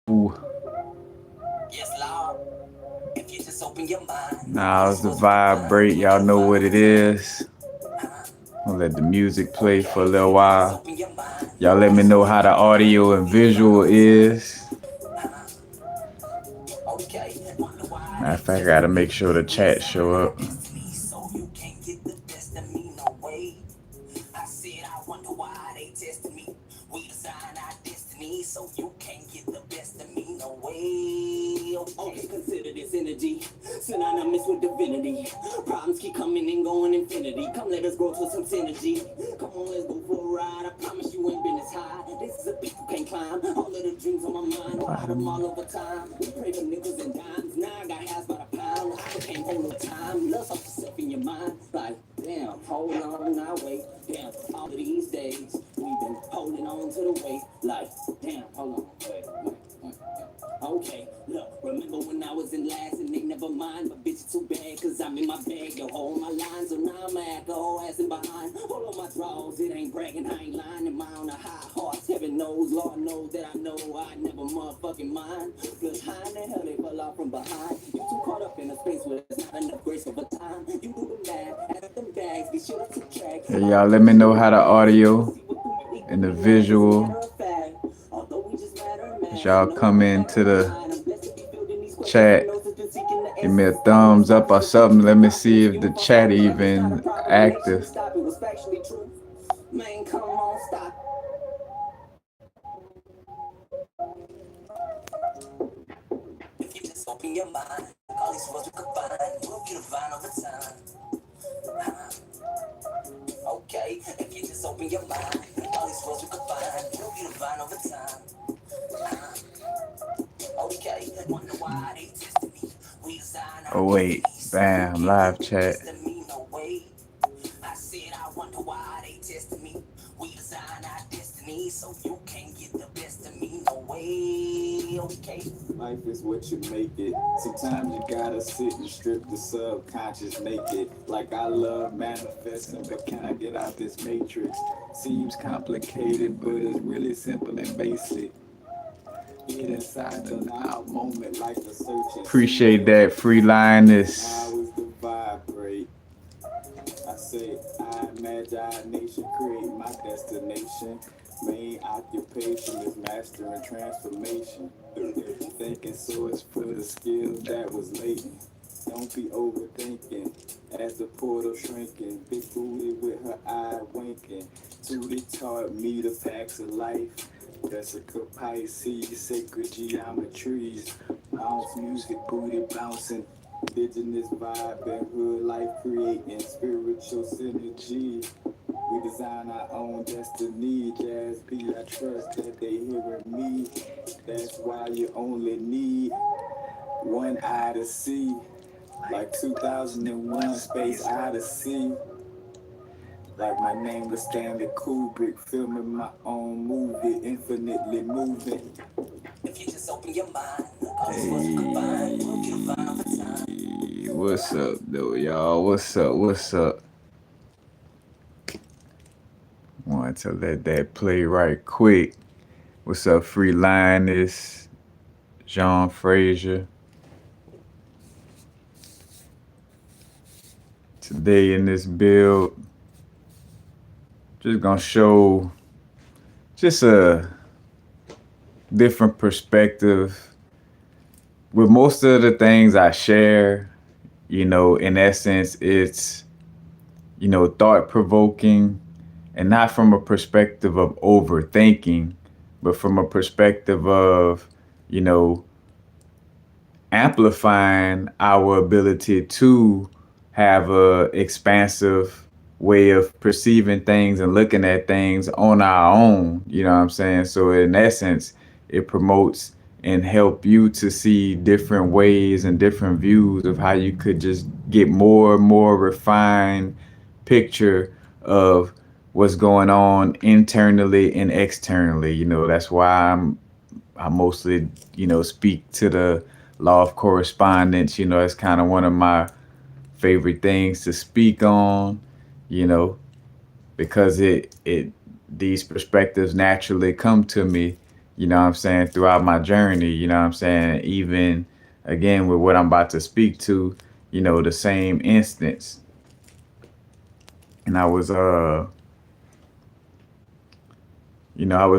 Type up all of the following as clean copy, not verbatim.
Ooh. Now it's the vibrate. Y'all know what it is. I'll let the music play for a little while. Y'all let me know how the audio and visual is. Matter of fact, I gotta make sure the chat show up. Okay, consider this energy synonymous with divinity. Problems keep coming and going infinity. Come let us grow to some synergy. Come on, let's go for a ride. I promise you ain't been this high. This is a peak you can't climb. All of the dreams on my mind, ride them all over time. Pray for nickels and dimes. Now I got halves by the pound. I can't hold no time. Love off yourself in your mind. Like, damn, hold on, now wait. Damn, all of these days we've been holding on to the weight. Like, damn, hold on, wait. Okay, look, remember when I was in last and they never mind, but bitch too bad, cause I'm in my bag, yo, hold my lines, so now I'm at the whole ass in behind, hold on my draws, it ain't bragging, I ain't lying, am I on a high horse, heaven knows, Lord knows that I know I never motherfucking mind, cause how in the hell they fell off from behind, you too caught up in a space where there's not enough grace over time, you do the math, add up them bags, be sure to subtract, Hey, y'all let me know how the audio and the visual. As y'all come into the chat, give me a thumbs up or something. Let me see if the chat even active. Man, come on, stop. If you just open your mind, all these words you could find, you'll get a vine over time. Okay, if you just open your mind, all these words you could find, you'll get a vine over time. Okay, wonder why they tested me. We design our Oh wait, bam, live chat. I said I wonder why they tested me. We design our destiny, so you can't get the best of me, no way. Okay. Life is what you make it. Sometimes you gotta sit and strip the subconscious naked. Like I love manifesting, but can I get out this matrix? Seems complicated, but it's really simple and basic. Get inside the now moment like the search. Appreciate that, free lioness. How is the vibrate? I say, I imagine nation create my destination. Main occupation is mastering transformation. Thinking source for the skills that was latent. Don't be overthinking as the portal shrinking. Big booty with her eye winking. Tootie taught me the facts of life. Jessica Pisces, sacred geometries. Bounce music, booty bouncing. Indigenous vibe and hood life creating spiritual synergy. We design our own destiny. Jazz B, I trust that they hearing me. That's why you only need one eye to see. Like 2001 Space Odyssey. Like my name was Stanley Kubrick, filming my own movie, infinitely moving. If you just open your mind, Hey, what's up though, y'all? What's up? What's up? Wanted to let that play right quick. What's up, free lioness? Jean Frazier. Today in this build, just gonna show just a different perspective with most of the things I share. You know, in essence, it's, you know, thought provoking, and not from a perspective of overthinking, but from a perspective of, you know, amplifying our ability to have a expansive way of perceiving things and looking at things on our own. You know what I'm saying? So in essence, it promotes and help you to see different ways and different views of how you could just get more and more refined picture of what's going on internally and externally. You know, that's why I mostly, you know, speak to the law of correspondence. You know, it's kind of one of my favorite things to speak on, you know, because it these perspectives naturally come to me, you know what I'm saying, throughout my journey, you know what I'm saying, even again with what I'm about to speak to, you know, the same instance. And I was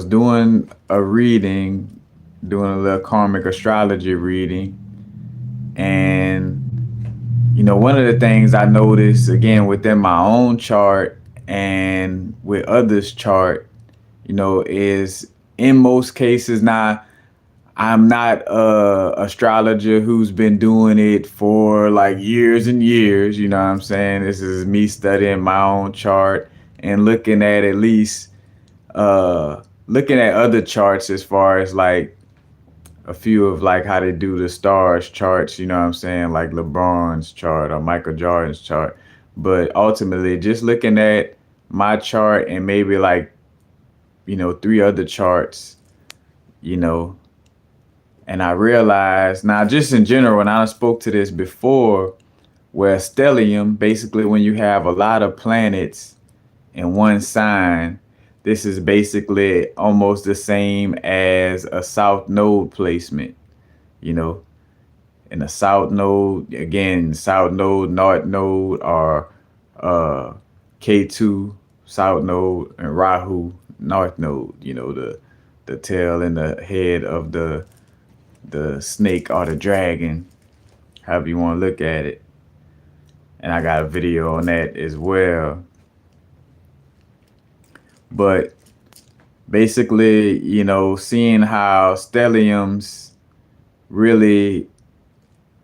doing a reading, doing a little karmic astrology reading, and one of the things I noticed again within my own chart and with others' chart, is in most cases now I'm not a astrologer who's been doing it for like years and years, you know what I'm saying? This is me studying my own chart and at least looking at other charts as far as like a few of like how they do the stars charts, you know what I'm saying, like LeBron's chart or Michael Jordan's chart. But ultimately, just looking at my chart and maybe like, three other charts, you know, and I realized now, just in general, and I spoke to this before, where stellium, basically, when you have a lot of planets in one sign, this is basically almost the same as a south node placement, you know, in a south node, again, south node, north node, or uh, K2 south node, and Rahu north node, the tail and the head of the snake or the dragon, however you want to look at it. And I got a video on that as well. But basically, seeing how stelliums really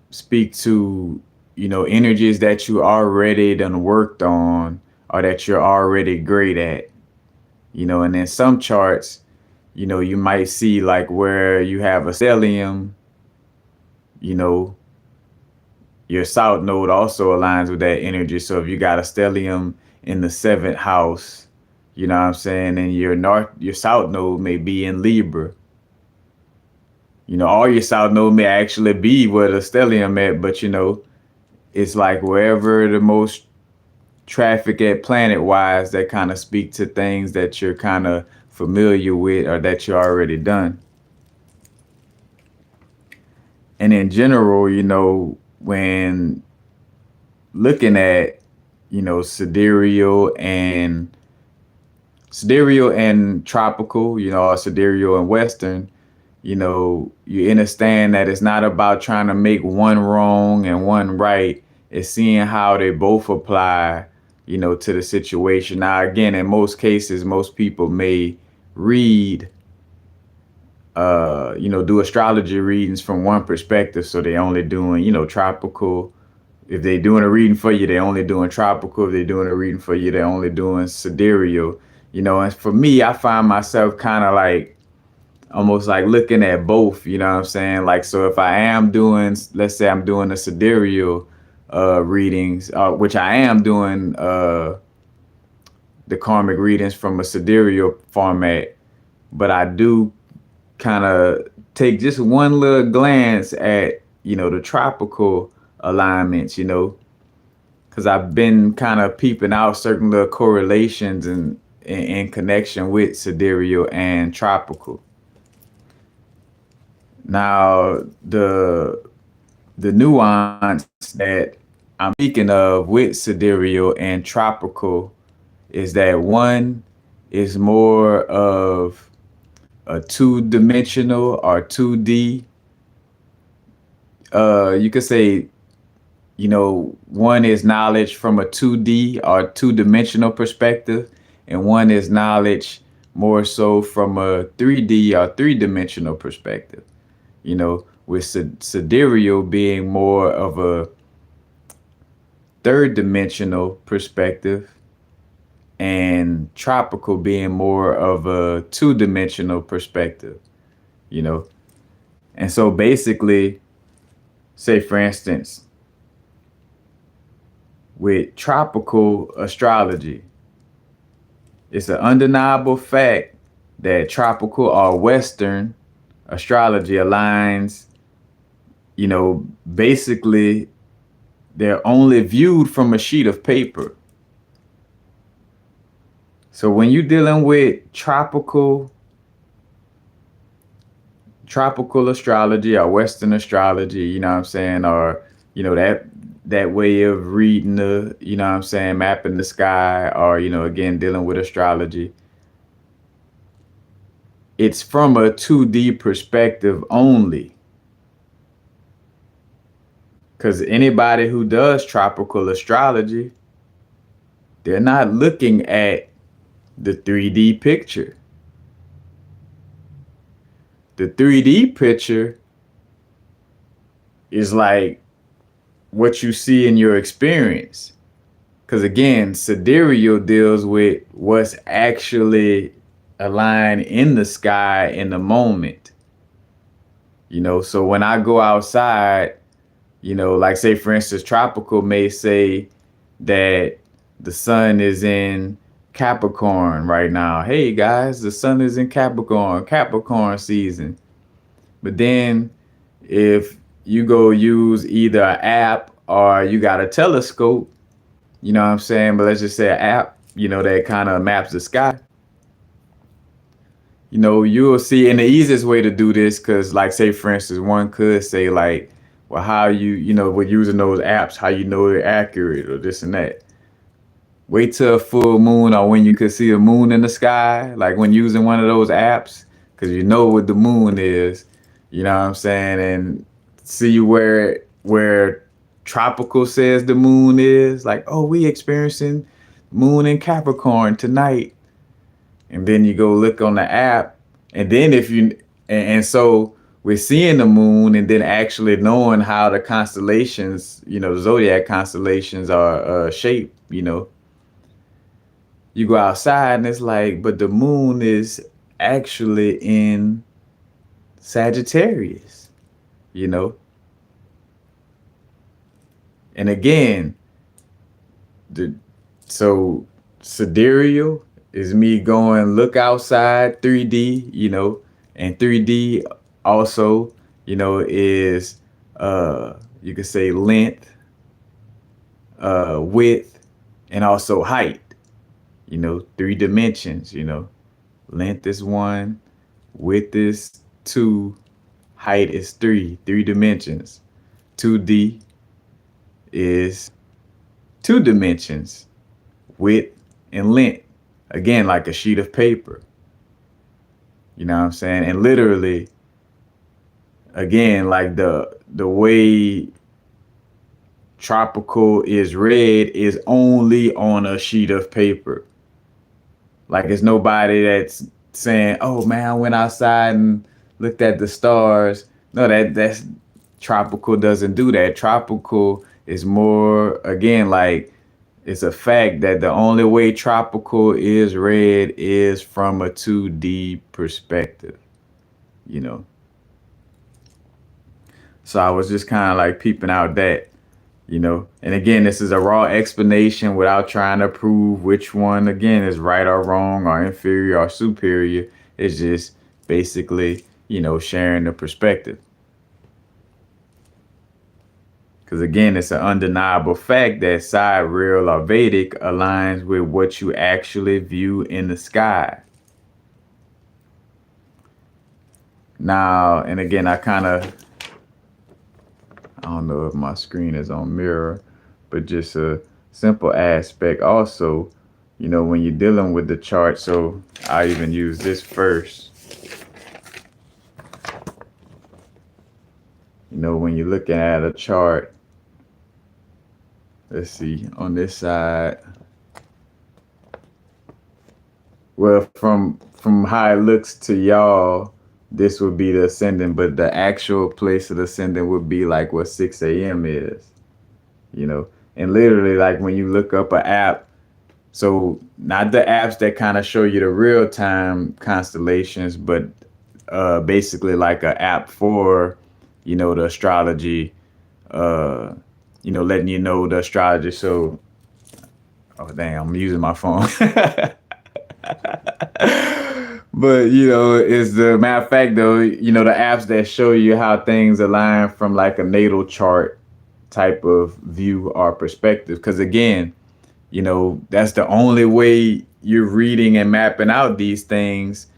speak to, energies that you already done worked on or that you're already great at, and in some charts, you might see like where you have a stellium, you know, your south node also aligns with that energy. So if you got a stellium in the seventh house, you know what I'm saying, and your south node may be in Libra. All your south node may actually be where the stellium at, but it's like wherever the most traffic at planet wise that kind of speak to things that you're kind of familiar with or that you already done. And in general, when looking at, sidereal and tropical, or sidereal and western, you understand that it's not about trying to make one wrong and one right. It's seeing how they both apply, to the situation. Now, again, in most cases, most people may read, do astrology readings from one perspective. So they only doing, tropical. If they doing a reading for you, they only doing tropical. If they doing a reading for you, they only doing sidereal. And for me, I find myself kind of like almost like looking at both, you know what I'm saying? Like, so if I am doing, let's say I'm doing the sidereal readings, which I am doing the karmic readings from a sidereal format, but I do kind of take just one little glance at, the tropical alignments, because I've been kind of peeping out certain little correlations and in connection with sidereal and tropical. Now, the nuance that I'm speaking of with sidereal and tropical is that one is more of a two-dimensional or 2D. You could say, one is knowledge from a 2D or two-dimensional perspective, and one is knowledge more so from a 3D or three-dimensional perspective. With sidereal being more of a third dimensional perspective and tropical being more of a two-dimensional perspective, And so basically, say for instance, with tropical astrology, it's an undeniable fact that tropical or Western astrology aligns, basically they're only viewed from a sheet of paper. So when you're dealing with tropical tropical astrology or Western astrology, you know what I'm saying, or that way of reading the, you know what I'm saying, mapping the sky, or again dealing with astrology. It's from a 2D perspective only. Because anybody who does tropical astrology, they're not looking at the 3D picture. The 3D picture is like what you see in your experience. Because again, Sidereal deals with what's actually aligned in the sky in the moment. So when I go outside, like say for instance, tropical may say that the sun is in Capricorn right now. Hey guys, the sun is in Capricorn season. But then if you go use either an app or you got a telescope, you know what I'm saying? But let's just say an app, that kind of maps the sky. You'll see, and the easiest way to do this, because like say for instance, one could say like, well, how with using those apps, how they're accurate or this and that. Wait till a full moon or when you could see a moon in the sky, like when using one of those apps, because you know what the moon is, you know what I'm saying, and see where tropical says the moon is, like, oh, we experiencing moon in Capricorn tonight. And then you go look on the app, and then and so we're seeing the moon, and then actually knowing how the constellations, the zodiac constellations are shaped. You go outside and it's like, but the moon is actually in Sagittarius, and again, so sidereal is me going look outside 3D, and 3D also, is you could say length, width, and also height. 3 dimensions. Length is 1, width is 2, height is 3 dimensions. 2D is 2 dimensions, width and length, again like a sheet of paper. You know what I'm saying? And literally, again, like the way tropical is read is only on a sheet of paper. Like it's nobody that's saying, oh man, I went outside and looked at the stars. No, that's tropical doesn't do that. Tropical is more, again, like it's a fact that the only way tropical is read is from a 2D perspective, So I was just kind of like peeping out that, and again, this is a raw explanation without trying to prove which one, again, is right or wrong or inferior or superior. It's just basically, sharing the perspective. Because again, it's an undeniable fact that sidereal or Vedic aligns with what you actually view in the sky. Now, and again, I don't know if my screen is on mirror, but just a simple aspect also, when you're dealing with the chart. So I even use this first. When you're looking at a chart, let's see, on this side, well, from how it looks to y'all, this would be the ascendant, but the actual place of the ascendant would be like what 6 a.m. is, and literally like when you look up an app, so not the apps that kind of show you the real time constellations, but basically like an app for, the astrology, letting you know the astrology. So, oh damn, I'm using my phone. But it's the matter of fact though, the apps that show you how things align from like a natal chart type of view or perspective. Because again, that's the only way you're reading and mapping out these things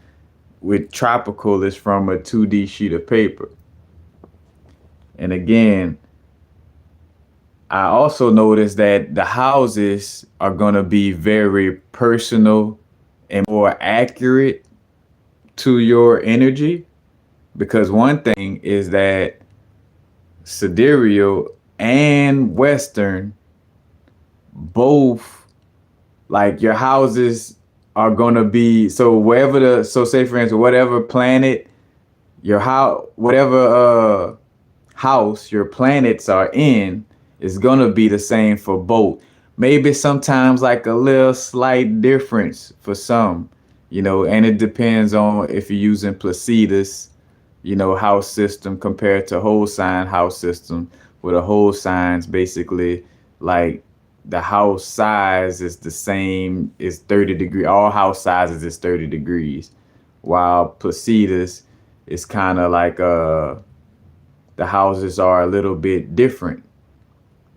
with tropical is from a 2D sheet of paper. And again, I also noticed that the houses are going to be very personal and more accurate to your energy, because one thing is that Sidereal and Western both, like, your houses are going to be, so wherever so say for instance, whatever planet your house, whatever house your planets are in, is gonna be the same for both. Maybe sometimes like a little slight difference for some, and it depends on if you're using Placidus, house system compared to whole sign house system, where the whole signs basically, like, the house size is the same, is 30 degree, all house sizes is 30 degrees, while Placidus is kind of like the houses are a little bit different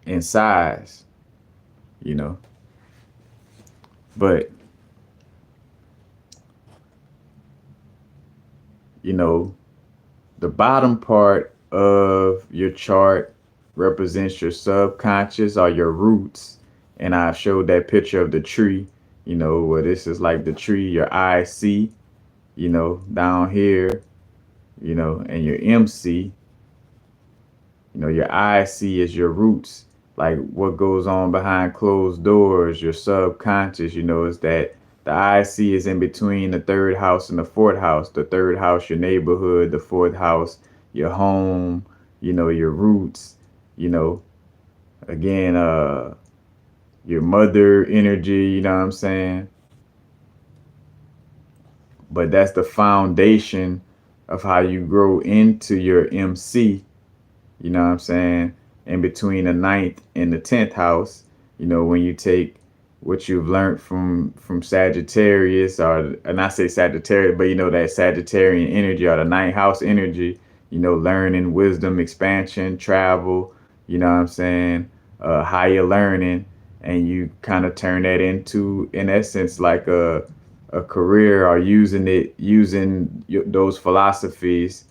in size, you know. But, you know, the bottom part of your chart represents your subconscious or your roots. And I showed that picture of the tree, where this is like the tree your eyes see, down here, and your MC, your IC is your roots, like what goes on behind closed doors, your subconscious, is that the IC is in between the third house and the fourth house. The third house, your neighborhood, the fourth house, your home, your roots, you know, again, your mother energy, you know what I'm saying? But that's the foundation of how you grow into your MC, you know what I'm saying? In between the ninth and the 10th house, when you take what you've learned from Sagittarius, or and I say Sagittarius, but that Sagittarian energy or the ninth house energy, learning, wisdom, expansion, travel, you know what I'm saying? Higher learning, and you kind of turn that into, in essence, like a career, or using those philosophies,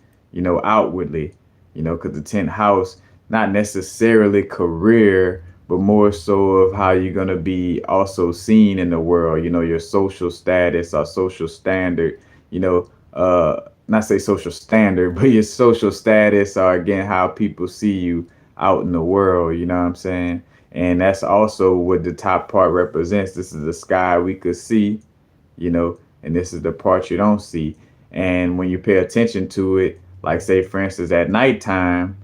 outwardly, because the 10th house, not necessarily career, but more so of how you're going to be also seen in the world, your social status or social standard, not say social standard, but your social status, or again, how people see you out in the world, you know what I'm saying? And that's also what the top part represents. This is the sky we could see, and this is the part you don't see. And when you pay attention to it, like say for instance at nighttime,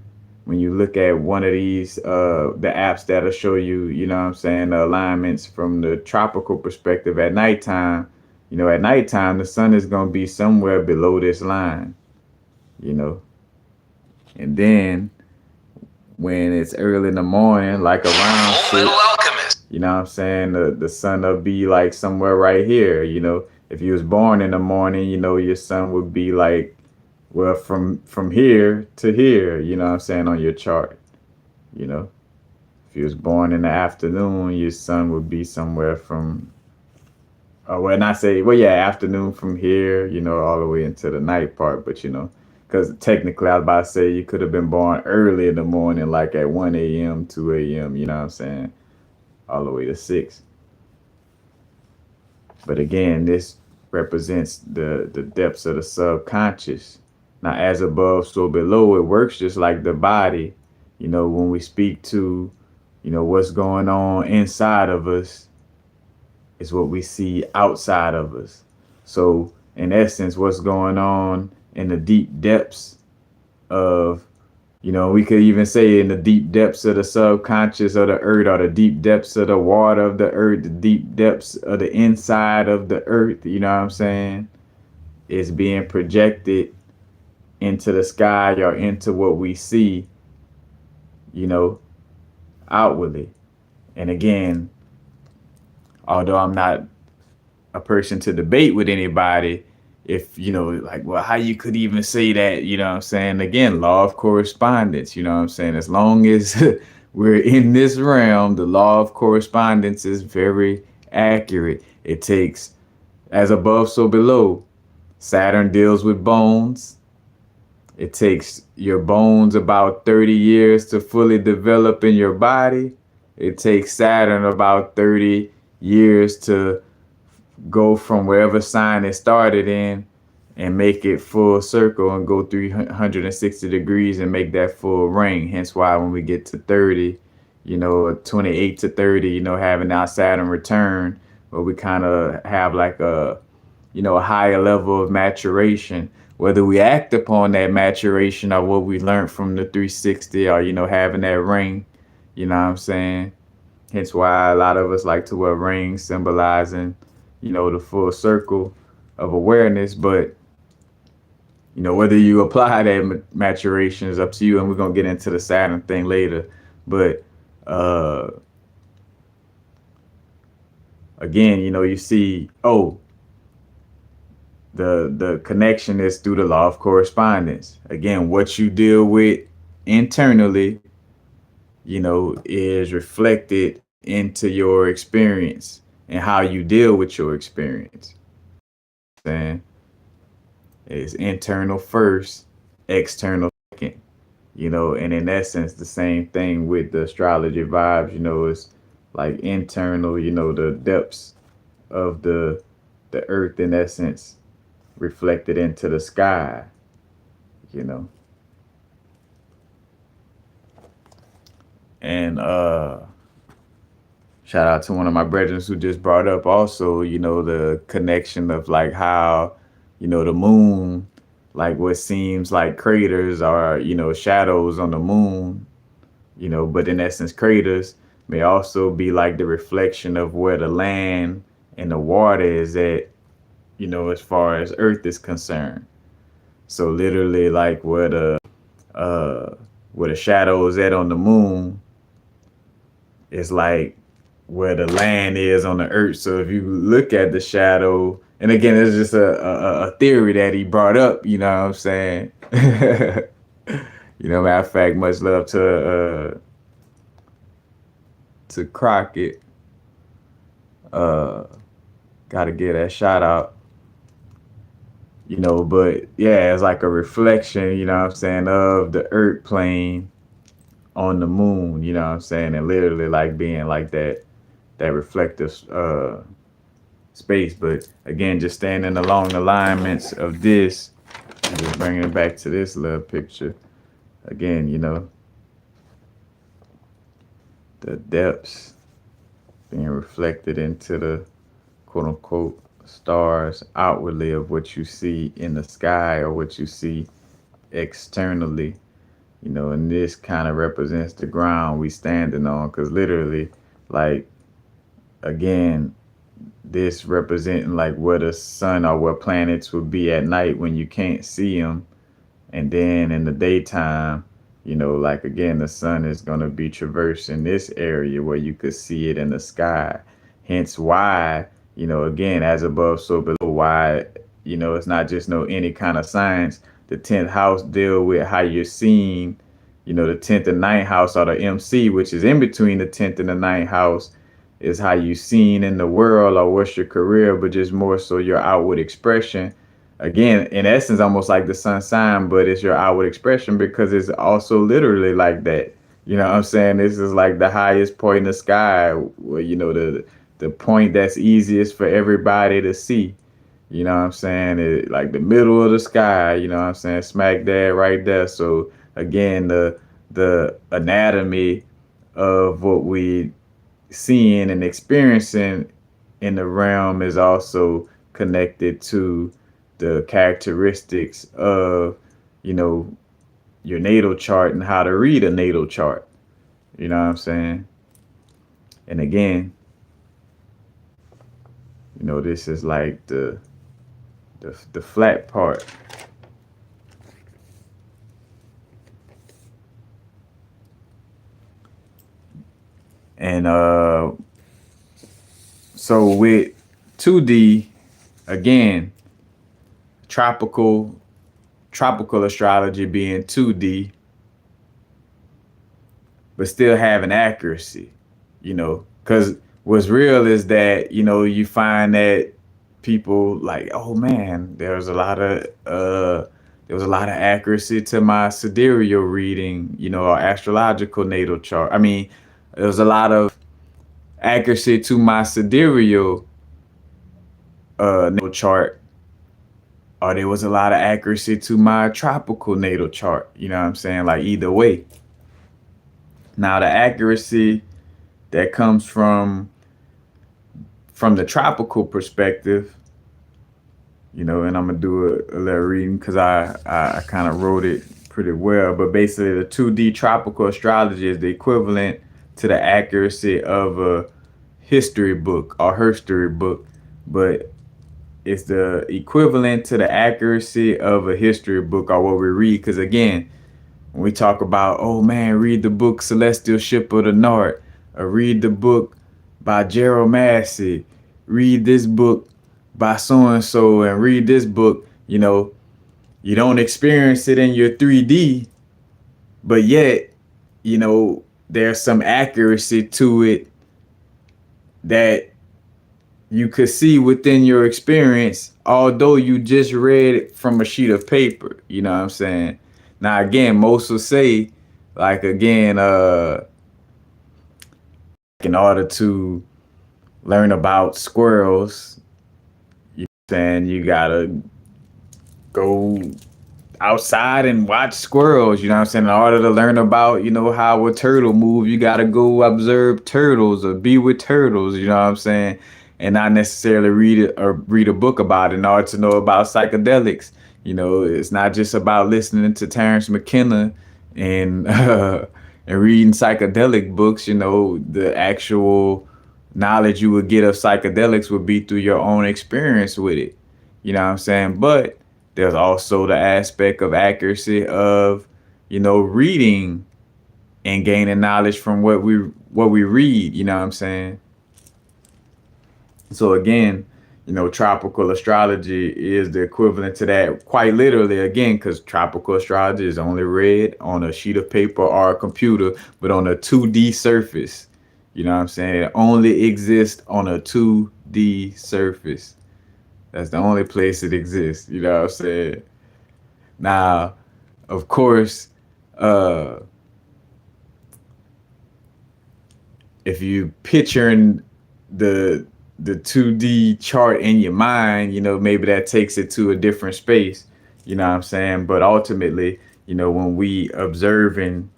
when you look at one of these the apps that'll show you, you know what I'm saying, the alignments from the tropical perspective at nighttime, at nighttime the sun is gonna be somewhere below this line, you know. And then when it's early in the morning, like around six, you know what I'm saying, the sun will be like somewhere right here, If you was born in the morning, your sun would be like, well, from here to here, you know what I'm saying, on your chart, you know. If you was born in the afternoon, your sun would be somewhere from, well, not say, well, yeah, afternoon from here, all the way into the night part, but, because technically I was about to say you could have been born early in the morning, like at 1 a.m., 2 a.m., you know what I'm saying, all the way to 6. But again, this represents the depths of the subconscious. Now, as above, so below, it works just like the body. When we speak to, what's going on inside of us is what we see outside of us. So, in essence, what's going on in the deep depths of, we could even say in the deep depths of the subconscious of the earth, or the deep depths of the water of the earth, the deep depths of the inside of the earth, you know what I'm saying, is being projected into the sky or into what we see, outwardly. And again, although I'm not a person to debate with anybody, if like, well, how you could even say that, you know what I'm saying? Again, law of correspondence, you know what I'm saying? As long as we're in this realm, the law of correspondence is very accurate. It takes as above, so below. Saturn deals with bones. It takes your bones about 30 years to fully develop in your body. It takes Saturn about 30 years to go from wherever sign it started in and make it full circle and go 360 degrees and make that full ring. Hence why when we get to 30, 28 to 30, having our Saturn return, where we kind of have like a higher level of maturation. Whether we act upon that maturation or what we learned from the 360 or, having that ring, you know what I'm saying? Hence why a lot of us like to wear rings symbolizing, the full circle of awareness. But, whether you apply that maturation is up to you. And we're going to get into the Saturn thing later. But, again, you see, the connection is through the law of correspondence. Again, what you deal with internally, is reflected into your experience and how you deal with your experience. And it's internal first, external second. And in essence, the same thing with the astrology vibes. It's like internal. The depths of the earth, in essence, reflected into the sky. And shout out to one of my brethren who just brought up also, the connection of like how, the moon, like what seems like craters are, shadows on the moon, but in essence, craters may also be like the reflection of where the land and the water is at, as far as Earth is concerned. So literally, like where the shadow is at on the moon is like where the land is on the Earth. So if you look at the shadow, and again, it's just a theory that he brought up. You know what I'm saying? Matter of fact, much love to Crockett. Gotta get that shout out. But yeah, it's like a reflection, what I'm saying, of the earth plane on the moon, what I'm saying, and literally like being like that reflective space. But again, just standing along the alignments of this, and just bringing it back to this little picture. Again, the depths being reflected into the quote unquote stars outwardly of what you see in the sky or what you see externally, and this kind of represents the ground we standing on, because literally, like, again, this representing like where the sun or where planets would be at night when you can't see them, and then in the daytime, like again, the sun is going to be traversing this area where you could see it in the sky. Hence why, again, as above, so below, why, it's not just no any kind of science. The 10th house deal with how you're seen, the 10th and 9th house are the MC, which is in between the 10th and the 9th house, is how you seen in the world or what's your career, but just more so your outward expression. Again, in essence, almost like the sun sign, but it's your outward expression because it's also literally like that. You know what I'm saying? This is like the highest point in the sky, where, the point that's easiest for everybody to see. You know what I'm saying? It, like the middle of the sky, you know what I'm saying? Smack dab right there. So again, the anatomy of what we seeing and experiencing in the realm is also connected to the characteristics of, your natal chart and how to read a natal chart. You know what I'm saying? And again, this is like the flat part. And so with 2D, again, tropical astrology being 2D, but still having accuracy, because what's real is that, you find that people like, oh man, there was a lot of accuracy to my sidereal reading, or astrological natal chart. I mean, there was a lot of accuracy to my sidereal natal chart, or there was a lot of accuracy to my tropical natal chart. You know what I'm saying? Like either way. Now the accuracy that comes from the tropical perspective, and I'm gonna do a little reading because I kind of wrote it pretty well. But basically, the 2D tropical astrology is the equivalent to the accuracy of a history book or herstory book, but it's the equivalent to the accuracy of a history book or what we read. Because again, when we talk about, oh man, read the book Celestial Ship of the North, or read the book by Gerald Massey, read this book by so and so, and read this book, you don't experience it in your 3D, but yet, there's some accuracy to it that you could see within your experience, although you just read it from a sheet of paper. You know what I'm saying? Now, again, most will say, like, again, in order to learn about squirrels, saying you gotta go outside and watch squirrels, you know what I'm saying? In order to learn about, how a turtle move, you gotta go observe turtles or be with turtles, you know what I'm saying? And not necessarily read it or read a book about it in order to know about psychedelics. It's not just about listening to Terrence McKenna and and reading psychedelic books. The actual knowledge you would get of psychedelics would be through your own experience with it. You know what I'm saying? But there's also the aspect of accuracy of, reading and gaining knowledge from what we read, you know what I'm saying? So again, tropical astrology is the equivalent to that quite literally, again, because tropical astrology is only read on a sheet of paper or a computer, but on a 2D surface. You know what I'm saying? It only exists on a 2D surface. That's the only place it exists. You know what I'm saying? Now, of course, if you picturing the 2D chart in your mind, maybe that takes it to a different space. You know what I'm saying? But ultimately, when we observing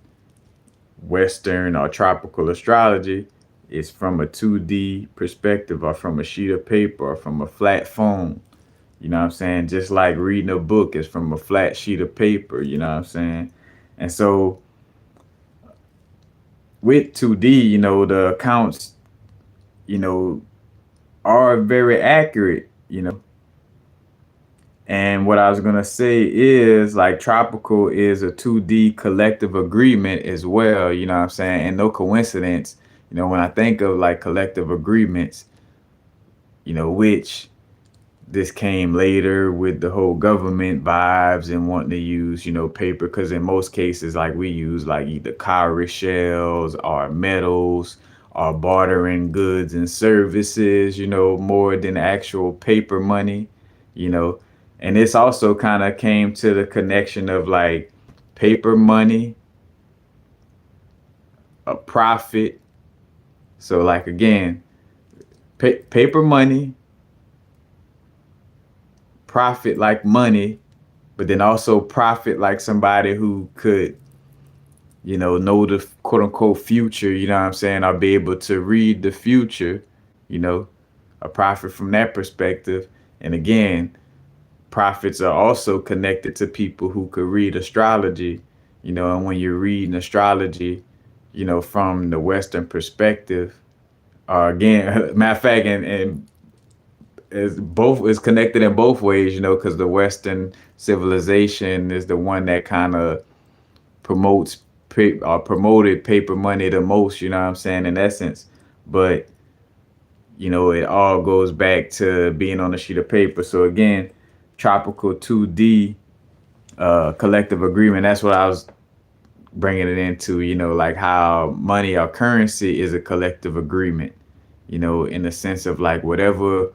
Western or tropical astrology, it's from a 2D perspective or from a sheet of paper or from a flat phone. You know what I'm saying? Just like reading a book is from a flat sheet of paper, you know what I'm saying? And so with 2D, the accounts, are very accurate. And what I was going to say is like tropical is a 2D collective agreement as well, you know what I'm saying? And no coincidence, when I think of like collective agreements, which this came later with the whole government vibes and wanting to use, paper, because in most cases, like we use like either cowrie shells or metals or bartering goods and services, more than actual paper money, you know. And this also kind of came to the connection of like paper money, a profit. So like again, paper money, profit like money, but then also profit like somebody who could, know the quote unquote future, you know what I'm saying? Or be able to read the future, a profit from that perspective. And again, profits are also connected to people who could read astrology, and when you're reading astrology, from the Western perspective, again, matter of fact, and is connected in both ways, because the Western civilization is the one that kind of promoted paper money the most, you know what I'm saying, in essence. But it all goes back to being on a sheet of paper. So again, tropical 2D collective agreement, that's what I was bringing it into, like how money or currency is a collective agreement, in the sense of like whatever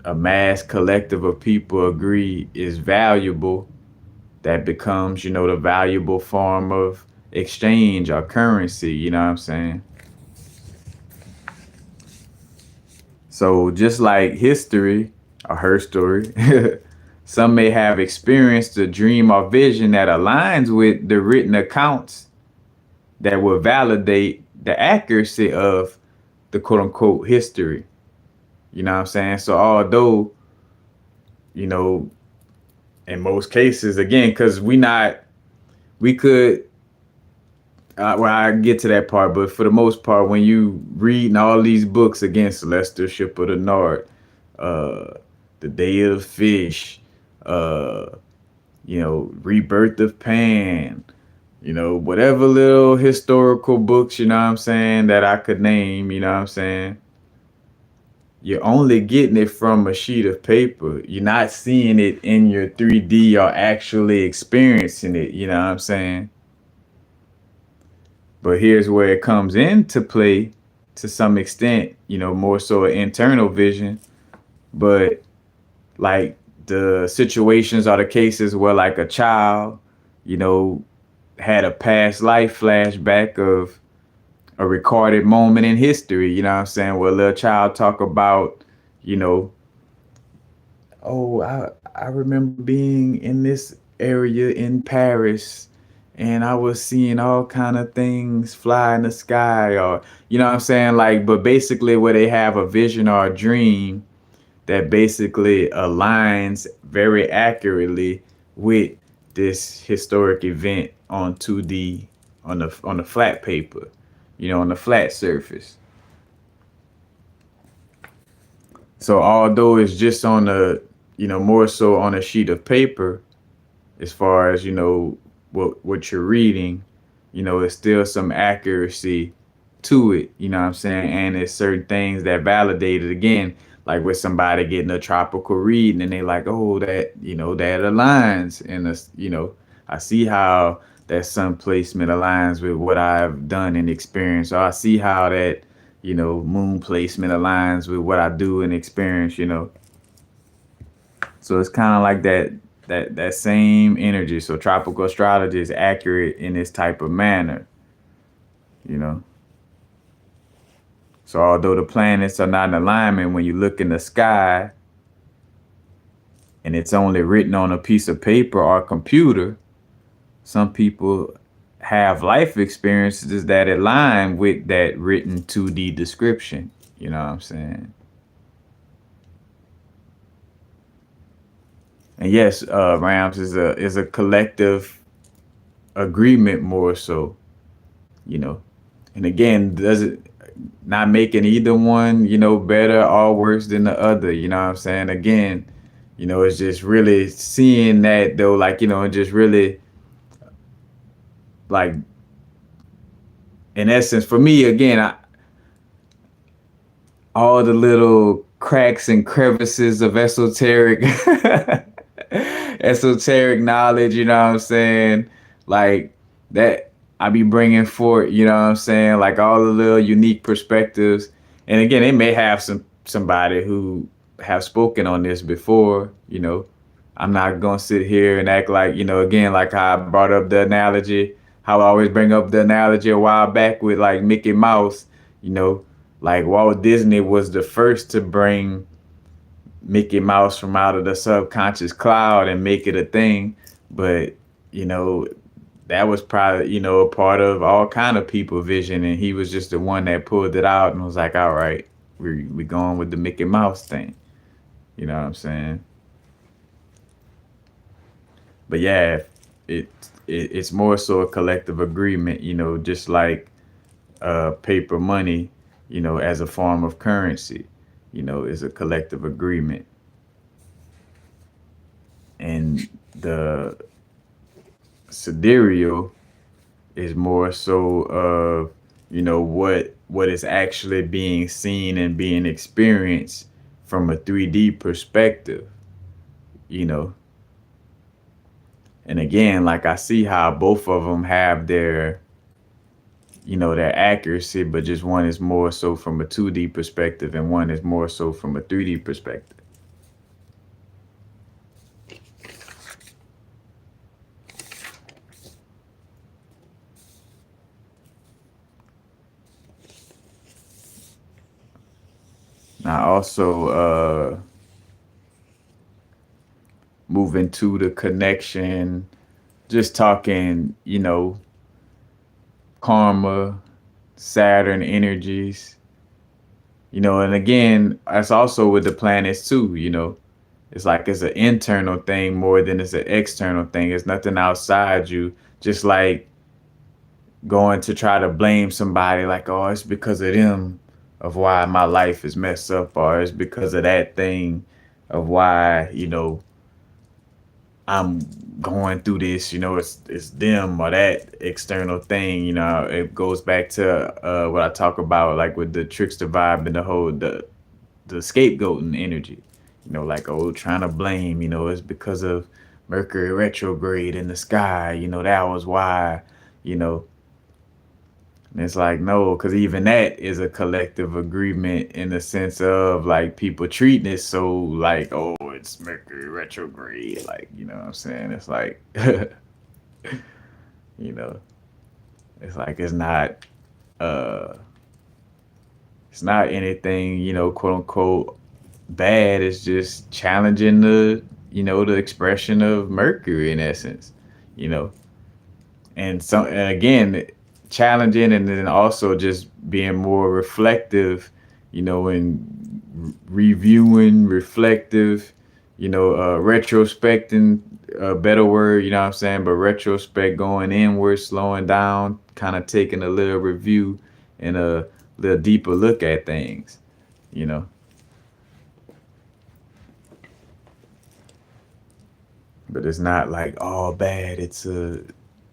a mass collective of people agree is valuable, that becomes, the valuable form of exchange or currency, you know what I'm saying? So just like history or her story, some may have experienced a dream or vision that aligns with the written accounts that will validate the accuracy of the quote unquote history. You know what I'm saying? So although, you know, in most cases, again, because we could, well, I get to that part, but for the most part, when you reading all these books again, Celestial Ship of the North, uh, The Day of the Fish, uh, Rebirth of Pan, whatever little historical books, you know what I'm saying, that I could name, you know what I'm saying, you're only getting it from a sheet of paper. You're not seeing it in your 3D or actually experiencing it, you know what I'm saying? But here's where it comes into play to some extent, more so an internal vision. But like the situations or the cases where like a child, you know, had a past life flashback of a recorded moment in history, you know what I'm saying? Where a little child talk about, you know, oh, I remember being in this area in Paris and I was seeing all kind of things fly in the sky, or you know what I'm saying, like, but basically where they have a vision or a dream that basically aligns very accurately with this historic event on 2D, on the flat paper, on the flat surface. So although it's just on the, more so on a sheet of paper, as far as, what you're reading, it's still some accuracy to it, you know what I'm saying? And it's certain things that validate it again, like with somebody getting a tropical reading and they like, oh, that, that aligns. And, I see how that sun placement aligns with what I've done and experienced. Or I see how that, moon placement aligns with what I do and experience. So it's kind of like that same energy. So tropical astrology is accurate in this type of manner, you know. So although the planets are not in alignment, when you look in the sky and it's only written on a piece of paper or computer, some people have life experiences that align with that written 2D description. You know what I'm saying? And yes, Rams is a collective agreement more so, you know. And again, does it not making either one, better or worse than the other, you know what I'm saying? Again, it's just really seeing that though, like, just really like in essence for me again, all the little cracks and crevices of esoteric knowledge, you know what I'm saying? Like that I be bringing forth, you know what I'm saying? Like all the little unique perspectives. And again, they may have somebody who have spoken on this before, I'm not going to sit here and act like, again, like how I brought up the analogy, how I always bring up the analogy a while back with like Mickey Mouse, you know, like Walt Disney was the first to bring Mickey Mouse from out of the subconscious cloud and make it a thing. But, that was probably, a part of all kind of people vision. And he was just the one that pulled it out and was like, all right, we going with the Mickey Mouse thing. You know what I'm saying? But yeah, it's more so a collective agreement, just like paper money, as a form of currency, is a collective agreement. And the sidereal is more so of, what is actually being seen and being experienced from a 3D perspective, And again, like I see how both of them have their, their accuracy, but just one is more so from a 2D perspective and one is more so from a 3D perspective. I also move into the connection, just talking, karma, Saturn energies, and again, that's also with the planets too, It's like it's an internal thing more than it's an external thing. It's nothing outside you. Just like going to try to blame somebody, like, oh, it's because of them of why my life is messed up, or it's because of that thing of why, I'm going through this, it's them or that external thing, it goes back to what I talk about, like with the trickster vibe and the scapegoating energy, like, oh, trying to blame, it's because of Mercury retrograde in the sky, that was why, you know, and it's like, no, because even that is a collective agreement in the sense of like people treating it so like, oh, it's Mercury retrograde. Like, you know what I'm saying? It's like, you know, it's like uh, it's not anything, quote unquote bad. It's just challenging the expression of Mercury in essence, you know. And again, challenging, and then also just being more reflective, and reviewing, reflective, retrospecting, a better word, you know what I'm saying, but retrospect, going inward, slowing down, kind of taking a little review and a little deeper look at things, you know. But it's not like all bad. It's a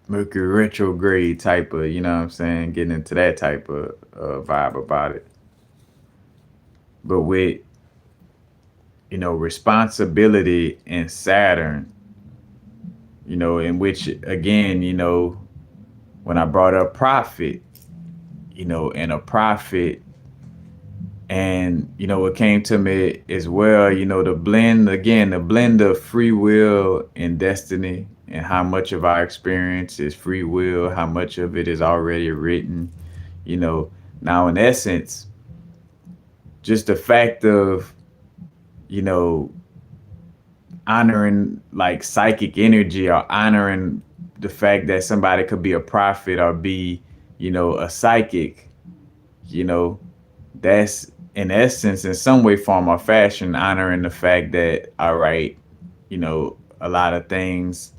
Mercury retrograde type of, you know what I'm saying, getting into that type of vibe about it. But with, responsibility and Saturn, in which, again, when I brought up profit, and a profit, and, what came to me as well, the blend of free will and destiny, and how much of our experience is free will, how much of it is already written, you know. Now, in essence, just the fact of, you know, honoring like psychic energy, or honoring the fact that somebody could be a prophet or be, a psychic, you know, that's in essence, in some way, form, or fashion, honoring the fact that, all right, a lot of things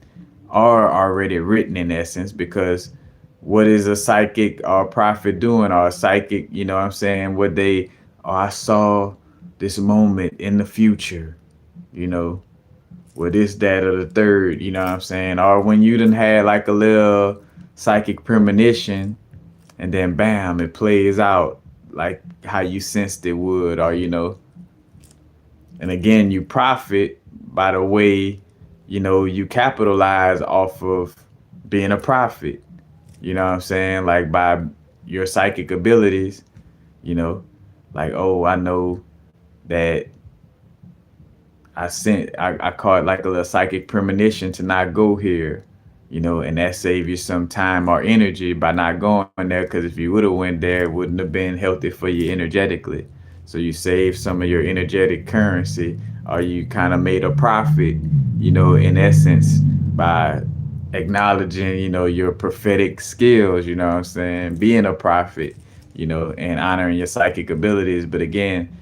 are already written in essence, because what is a psychic or a prophet doing, or a psychic, you know what I'm saying, what they, oh, I saw this moment in the future, you know, with this, that, or the third, you know what I'm saying, or when you done had like a little psychic premonition, and then bam, it plays out like how you sensed it would, or and again, you profit by the way, you capitalize off of being a prophet, you know what I'm saying, like by your psychic abilities, you know, like, oh, I know that I caught like a little psychic premonition to not go here, and that saved you some time or energy by not going there. Because if you would have went there, it wouldn't have been healthy for you energetically. So you save some of your energetic currency, or you kind of made a profit, in essence, by acknowledging, your prophetic skills, you know what I'm saying, being a prophet, and honoring your psychic abilities. But again,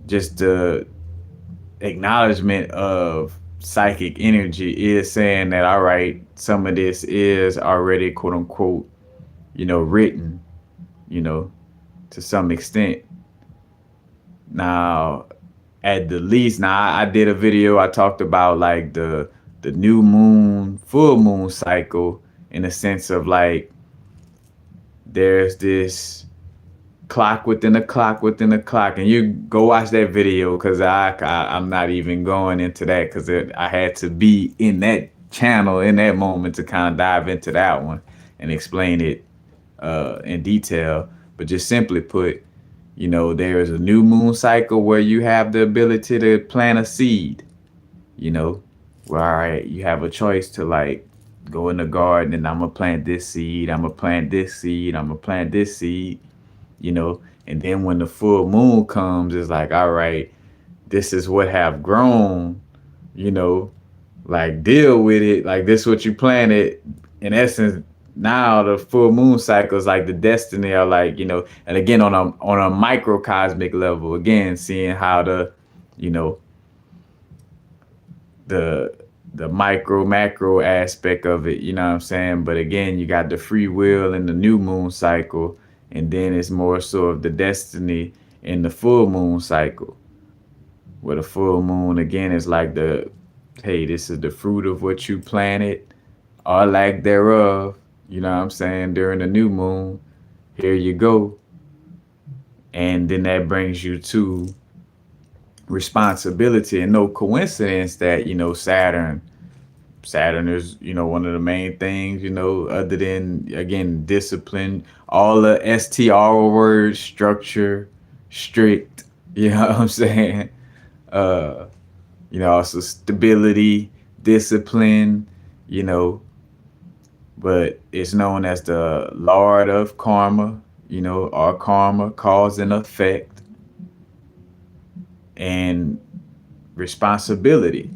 just the acknowledgement of psychic energy is saying that, all right, some of this is already, quote unquote, written, you know, to some extent. Now, at the least, now I did a video, I talked about like the new moon, full moon cycle, in the sense of like there's this clock within a clock within a clock, and you go watch that video, because I'm not even going into that, because I had to be in that channel in that moment to kind of dive into that one and explain it in detail. But just simply put, there is a new moon cycle where you have the ability to plant a seed, where, all right, you have a choice to like go in the garden, and I'm gonna plant this seed, I'm gonna plant this seed, I'm gonna plant this seed, you know. And then when the full moon comes, it's like, all right, this is what have grown, you know, like deal with it. Like this what you planted. In essence, now the full moon cycle is like the destiny or like, you know, and again on a microcosmic level, again, seeing how the, you know, the the micro macro aspect of it, you know what I'm saying? But again, you got the free will in the new moon cycle, and then it's more so of the destiny in the full moon cycle. Where the full moon again is like the, hey, this is the fruit of what you planted or lack thereof, you know what I'm saying, during the new moon. Here you go. And then that brings you to responsibility, and no coincidence that, you know, Saturn is, you know, one of the main things, you know, other than again discipline, all the STR words, structure, strict, you know what I'm saying? Uh, you know, also stability, discipline, you know, but it's known as the Lord of Karma, you know, or karma, cause and effect, and responsibility.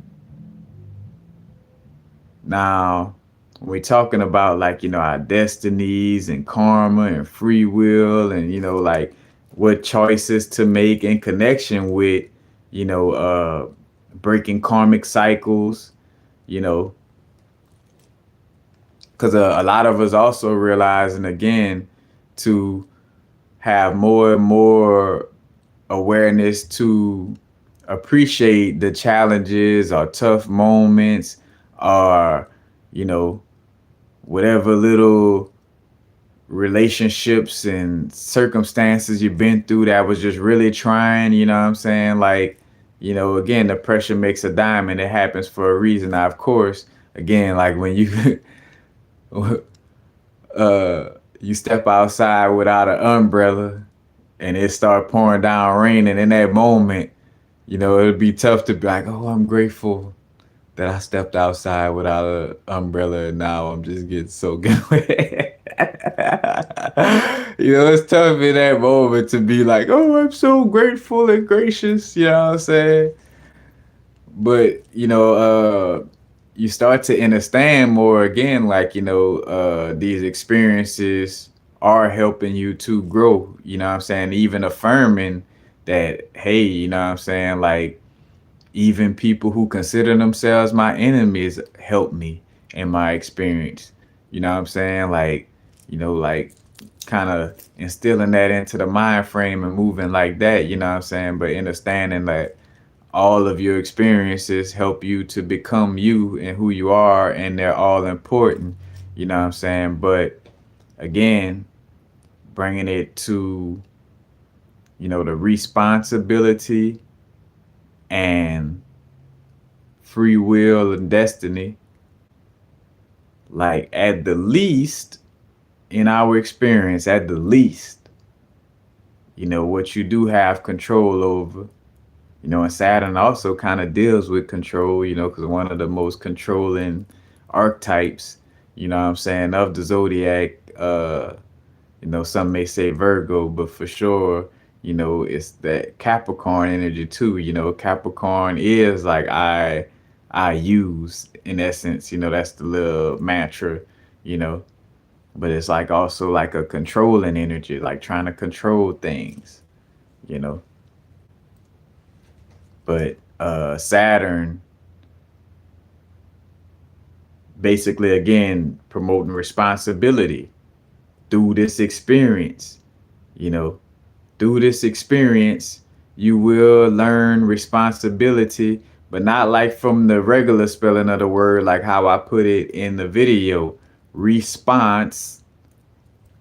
Now, when we're talking about like, you know, our destinies and karma and free will and, you know, like what choices to make in connection with, you know, breaking karmic cycles, you know, because a lot of us also realizing again to have more and more awareness to appreciate the challenges or tough moments or, you know, whatever little relationships and circumstances you've been through that was just really trying, you know what I'm saying? Like, you know, again, the pressure makes a diamond. It happens for a reason. Now, of course, again, like when you you step outside without an umbrella and it start pouring down raining in that moment, you know, it'd be tough to be like, oh, I'm grateful that I stepped outside without an umbrella and now I'm just getting soaked wet. You know, it's tough in that moment to be like, oh, I'm so grateful and gracious, you know what I'm saying? But, you know, you start to understand more again, like, you know, these experiences are helping you to grow, you know what I'm saying? Even affirming that, hey, you know what I'm saying? Like, even people who consider themselves my enemies help me in my experience. You know what I'm saying? Like, you know, like kind of instilling that into the mind frame and moving like that, you know what I'm saying? But understanding that all of your experiences help you to become you and who you are, and they're all important, you know what I'm saying? But again, bringing it to, you know, the responsibility and free will and destiny, like at the least, in our experience, at the least, you know, what you do have control over, you know, and Saturn also kind of deals with control, you know, because one of the most controlling archetypes, you know what I'm saying, of the zodiac, you know, some may say Virgo, but for sure, you know, it's that Capricorn energy too. You know, Capricorn is like I use in essence, you know, that's the little mantra, you know, but it's like also like a controlling energy, like trying to control things, you know. But Saturn basically again promoting responsibility through this experience, you know. Through this experience, you will learn responsibility, but not like from the regular spelling of the word, like how I put it in the video. Response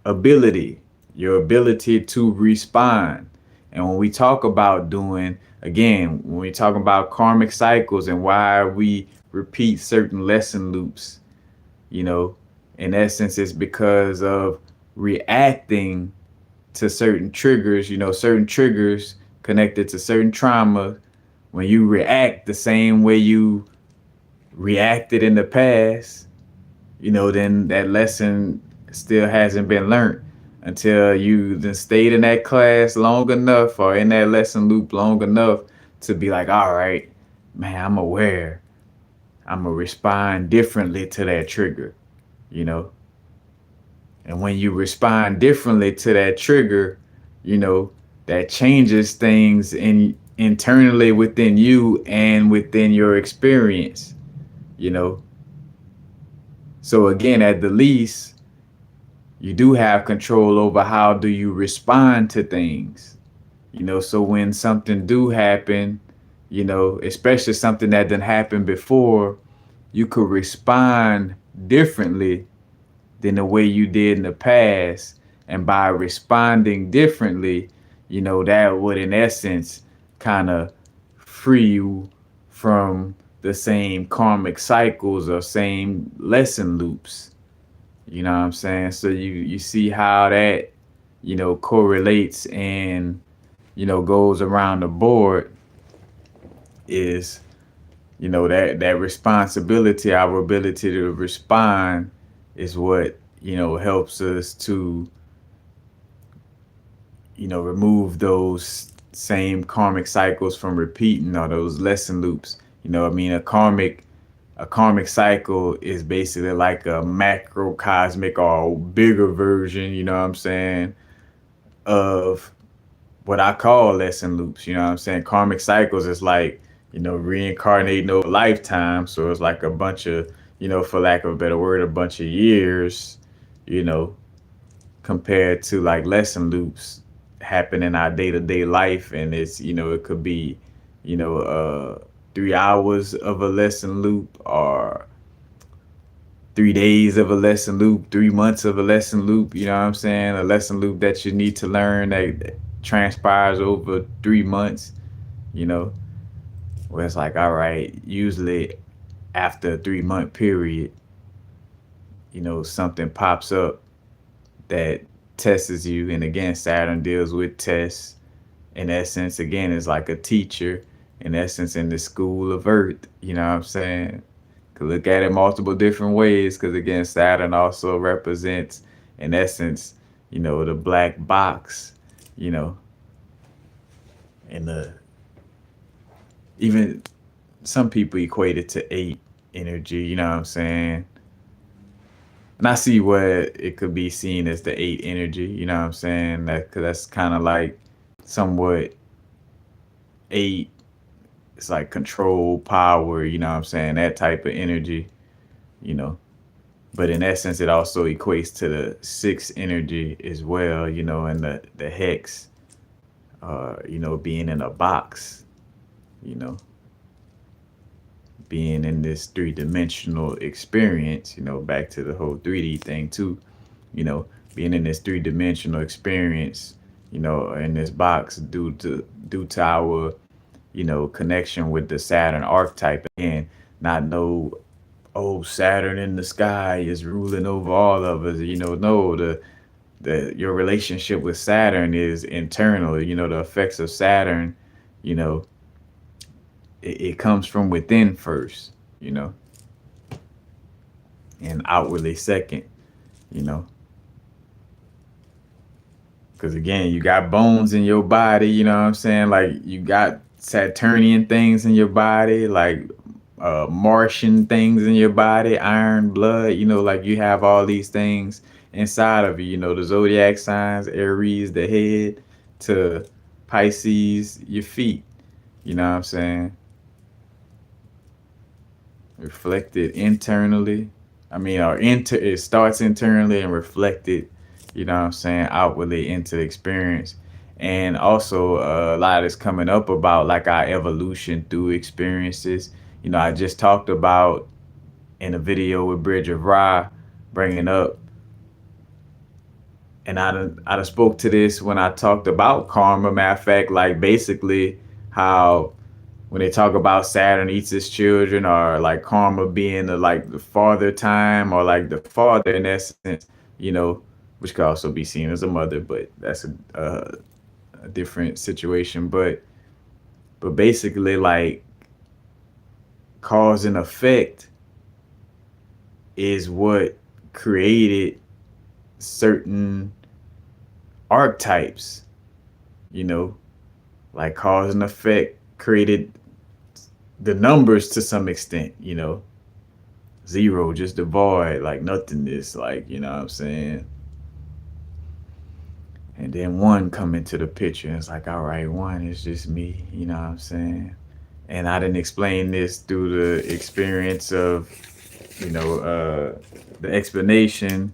ability, your ability to respond. And when we talk about doing, again, when we talk about karmic cycles and why we repeat certain lesson loops, you know, in essence, it's because of reacting to certain triggers, you know, certain triggers connected to certain trauma. When you react the same way you reacted in the past, you know, then that lesson still hasn't been learned. until you then stayed in that class long enough or in that lesson loop long enough to be like, all right, man, I'm aware. I'm gonna respond differently to that trigger, you know. And when you respond differently to that trigger, you know, that changes things internally within you and within your experience, you know. So again, at the least, you do have control over how do you respond to things. You know, so when something do happen, you know, especially something that didn't happen before, you could respond differently than the way you did in the past. And by responding differently, you know, that would in essence kind of free you from the same karmic cycles or same lesson loops. You know what I'm saying? So you see how that, you know, correlates and, you know, goes around the board is, you know, that responsibility, our ability to respond is what, you know, helps us to, you know, remove those same karmic cycles from repeating or those lesson loops. You know, I mean, a karmic cycle is basically like a macrocosmic or bigger version, you know what I'm saying, of what I call lesson loops. You know what I'm saying? Karmic cycles is like, you know, reincarnating over lifetime. So it's like a bunch of, you know, for lack of a better word, a bunch of years, you know, compared to like lesson loops happen in our day to day life. And it's, you know, it could be, you know, 3 hours of a lesson loop or 3 days of a lesson loop, 3 months of a lesson loop, you know what I'm saying? A lesson loop that you need to learn that transpires over 3 months, you know, where it's like, all right, usually after a 3 month period, you know, something pops up that tests you. And again, Saturn deals with tests. In essence, again, is like a teacher, in essence, in the school of Earth, you know what I'm saying? Could look at it multiple different ways because again, Saturn also represents, in essence, you know, the black box, you know, and the even some people equate it to eight energy, you know what I'm saying? And I see where it could be seen as the eight energy, you know what I'm saying? That cause that's kind of like somewhat eight. It's like control, power, you know what I'm saying? That type of energy, you know. But in essence, it also equates to the sixth energy as well, you know, and the hex, you know, being in a box, you know, being in this three-dimensional experience, you know, back to the whole 3D thing too, you know, being in this three-dimensional experience, you know, in this box due to our, you know, connection with the Saturn archetype. And not no, oh, Saturn in the sky is ruling over all of us, you know. No, the your relationship with Saturn is internal. You know, the effects of Saturn, you know, it comes from within first, you know, and outwardly second, you know. Because again, you got bones in your body, you know what I'm saying? Like you got Saturnian things in your body, like Martian things in your body, iron, blood, you know, like you have all these things inside of you, you know, the zodiac signs, Aries, the head, to Pisces, your feet, you know what I'm saying? Reflected internally. I mean, it starts internally and reflected, you know what I'm saying, outwardly into the experience. And also, a lot is coming up about like our evolution through experiences. You know, I just talked about in a video with Bridge of Ra, bringing up, and I done spoke to this when I talked about karma. Matter of fact, like basically how when they talk about Saturn eats its children, or like karma being the father time, or like the father in essence, you know, which could also be seen as a mother, but that's a different situation. But basically, like cause and effect is what created certain archetypes, you know, like cause and effect created the numbers to some extent, you know, zero, just the void, like nothingness, like, you know what I'm saying? And then one come into the picture and it's like, all right, one is just me, you know what I'm saying? And I didn't explain this through the experience of, you know, the explanation.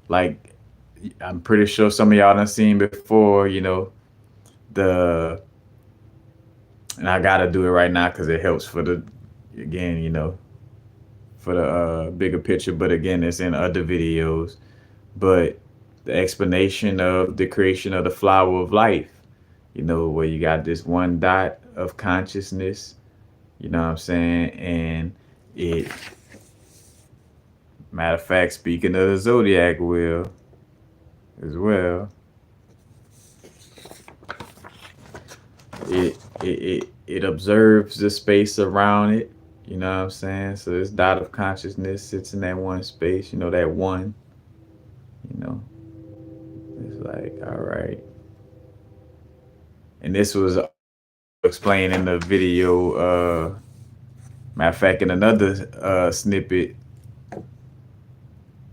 Like, I'm pretty sure some of y'all done seen before, you know, the, and I gotta do it right now because it helps for the, again, you know, for the bigger picture. But again, it's in other videos. But the explanation of the creation of the flower of life, you know, where you got this one dot of consciousness, you know what I'm saying? And it, matter of fact, speaking of the zodiac wheel as well, it observes the space around it, you know what I'm saying? So this dot of consciousness sits in that one space, you know, that one, you know, it's like, all right. And this was explained in the video, matter of fact, in another snippet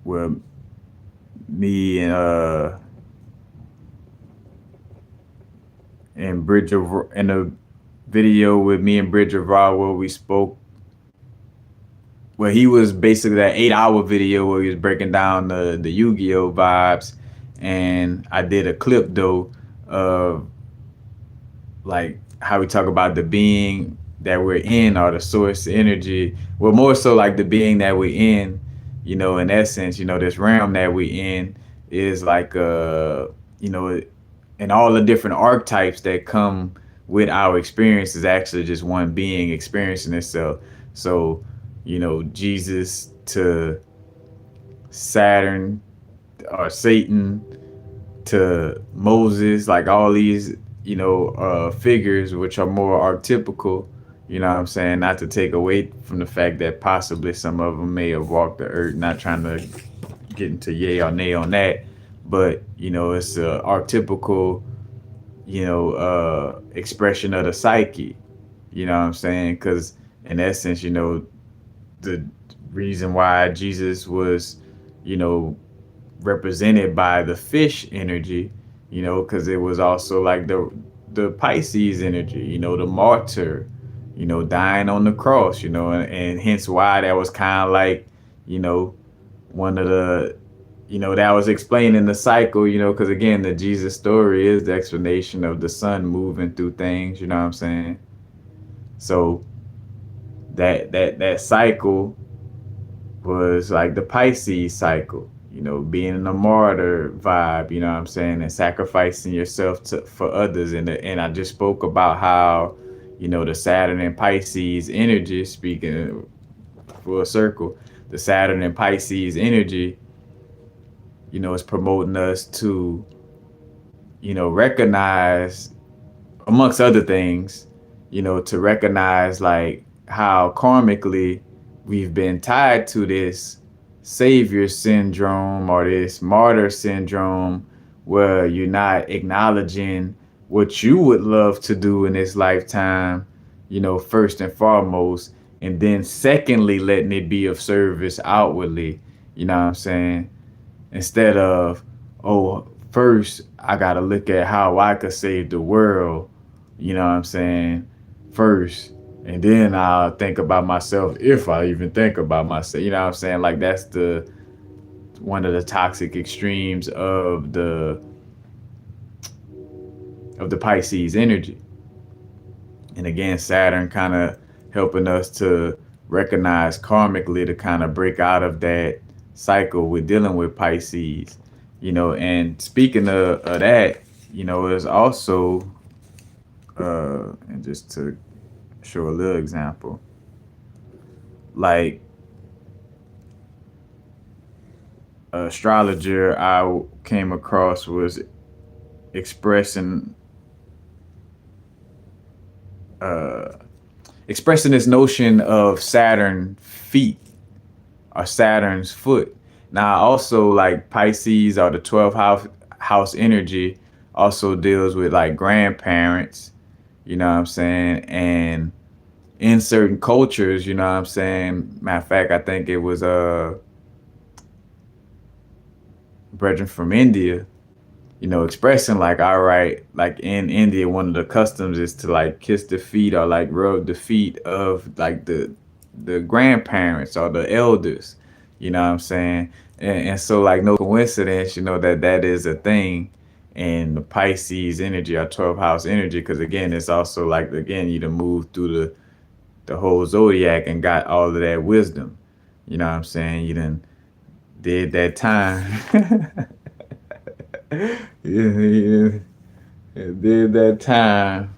where me and Bridge of, in a video with me and Bridge of Raw where we spoke, where he was basically that 8 hour video where he was breaking down the Yu-Gi-Oh vibes, and I did a clip though of like how we talk about the being that we're in or the source energy. Well, more so like the being that we're in, you know, in essence, you know, this realm that we're in is like you know, and all the different archetypes that come with our experience is actually just one being experiencing itself. So, you know, Jesus to Saturn or Satan to Moses, like all these, you know, figures which are more archetypical, you know what I'm saying? Not to take away from the fact that possibly some of them may have walked the earth, not trying to get into yay or nay on that, but, you know, it's a archetypical, you know, expression of the psyche, you know what I'm saying? Because in essence, you know, the reason why Jesus was, you know, represented by the fish energy, you know, because it was also like the Pisces energy, you know, the martyr, you know, dying on the cross, you know, and hence why that was kind of like, you know, one of the, you know, that was explaining the cycle, you know, because again, the Jesus story is the explanation of the sun moving through things, you know what I'm saying? So that cycle was like the Pisces cycle, you know, being in a martyr vibe, you know what I'm saying, and sacrificing yourself for others. And I just spoke about how, you know, the Saturn and Pisces energy, speaking full circle, the Saturn and Pisces energy, you know, is promoting us to, you know, recognize, amongst other things, you know, to recognize like how karmically we've been tied to this savior syndrome or this martyr syndrome, where you're not acknowledging what you would love to do in this lifetime, you know, first and foremost, and then secondly letting it be of service outwardly, you know what I'm saying? Instead of, oh, first I gotta look at how I could save the world, you know what I'm saying, first, and then I'll think about myself, if I even think about myself, you know what I'm saying? Like that's the one of the toxic extremes of the Pisces energy. And again, Saturn kind of helping us to recognize karmically to kind of break out of that cycle we're dealing with Pisces, you know. And speaking of that, you know, there's also and just to show a little example, like astrologer I came across was expressing expressing this notion of Saturn feet are Saturn's foot. Now also like Pisces or the 12th house energy also deals with like grandparents, you know what I'm saying? And in certain cultures, you know what I'm saying? Matter of fact, I think it was brethren from India, you know, expressing like, all right, like in India, one of the customs is to like kiss the feet or like rub the feet of like the grandparents or the elders, you know what I'm saying? And so like no coincidence, you know, that that is a thing in the Pisces energy or 12th house energy, because again, it's also like again you to move through the whole zodiac and got all of that wisdom, you know what I'm saying? You done did that time. Yeah, did that time.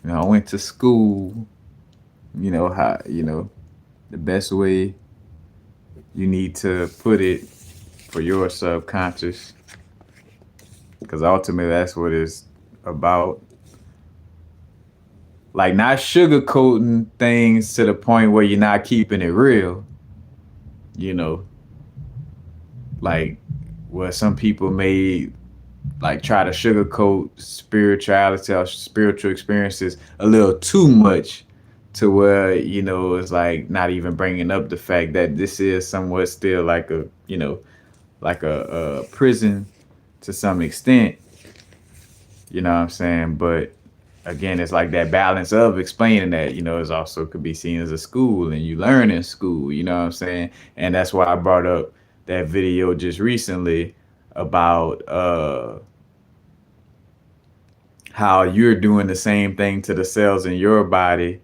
You know, I went to school. You know how the best way you need to put it for your subconscious, because ultimately that's what it's about. Like not sugarcoating things to the point where you're not keeping it real. You know, like where some people may like try to sugarcoat spirituality or spiritual experiences a little too much to where it's like not even bringing up the fact that this is somewhat still like a like a prison to some extent, you know what I'm saying? But again, it's like that balance of explaining that is also could be seen as a school and you learn in school, you know what I'm saying? And that's why I brought up that video just recently about how you're doing the same thing to the cells in your body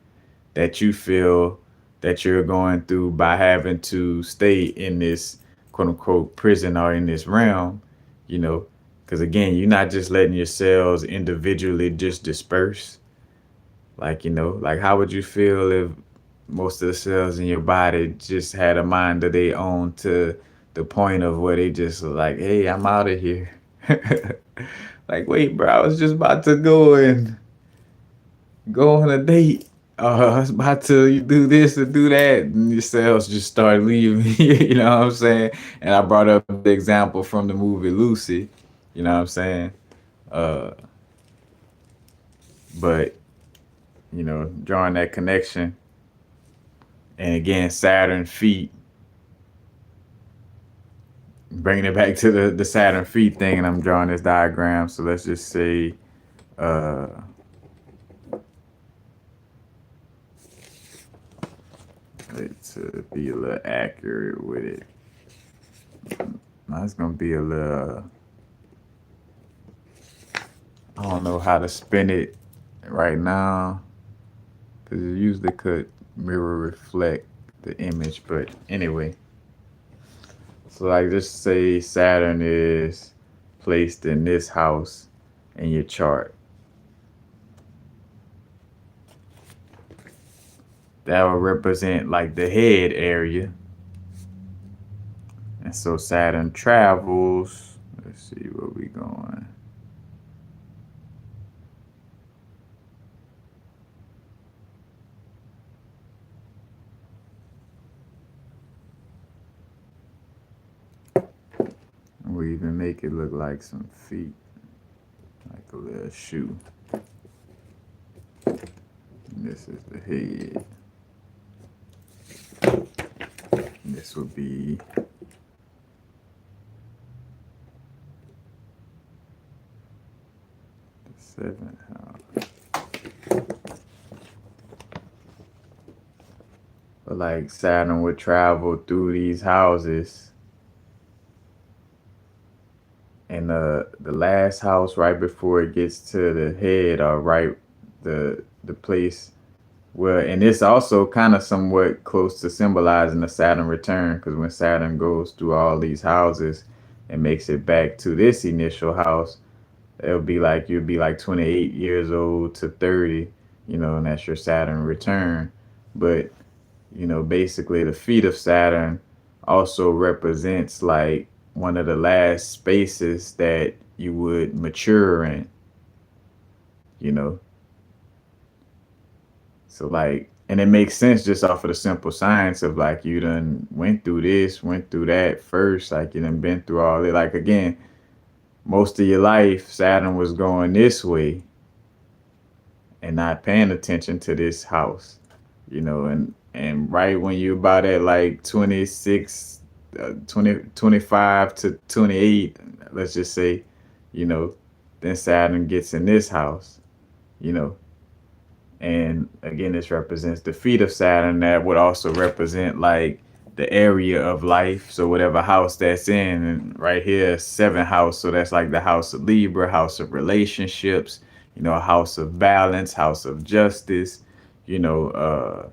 that you feel that you're going through by having to stay in this quote unquote prison or in this realm, you know, because again, you're not just letting your cells individually just disperse. Like, like how would you feel if most of the cells in your body just had a mind of their own to the point of where they just like, hey, I'm out of here. Like, wait, bro, I was just about to go on a date. I was about to do this and do that, and your cells just start leaving. You know what I'm saying? And I brought up the example from the movie Lucy. You know what I'm saying? Uh, but drawing that connection, and again, Saturn feet, bringing it back to the Saturn feet thing, and I'm drawing this diagram. So let's just say. Uh, to be a little accurate with it. Now it's gonna be a little. I don't know how to spin it right now because it usually could mirror reflect the image, but anyway. So like, just say Saturn is placed in this house in your chart. That will represent like the head area. And so Saturn travels. Let's see where we going. We even make it look like some feet, like a little shoe. And this is the head. And this would be the seventh house. But like Saturn would travel through these houses. And the last house right before it gets to the head, or right the place where, and it's also kind of somewhat close to symbolizing the Saturn return, because when Saturn goes through all these houses and makes it back to this initial house, it'll be like you'll be like 28 years old to 30, and that's your Saturn return. But basically the feet of Saturn also represents like one of the last spaces that you would mature in, so like And it makes sense just off of the simple science of like you done went through this, went through that first, like you done been through all it. Like again, most of your life, Saturn was going this way and not paying attention to this house, and right when you're about at like 26, 20, 25 to 28, let's just say, you know, then Saturn gets in this house, you know, and again, this represents the feet of Saturn. That would also represent like the area of life. So whatever house that's in, and right here, seventh house. So that's like the house of Libra, house of relationships. A house of balance, house of justice. You know,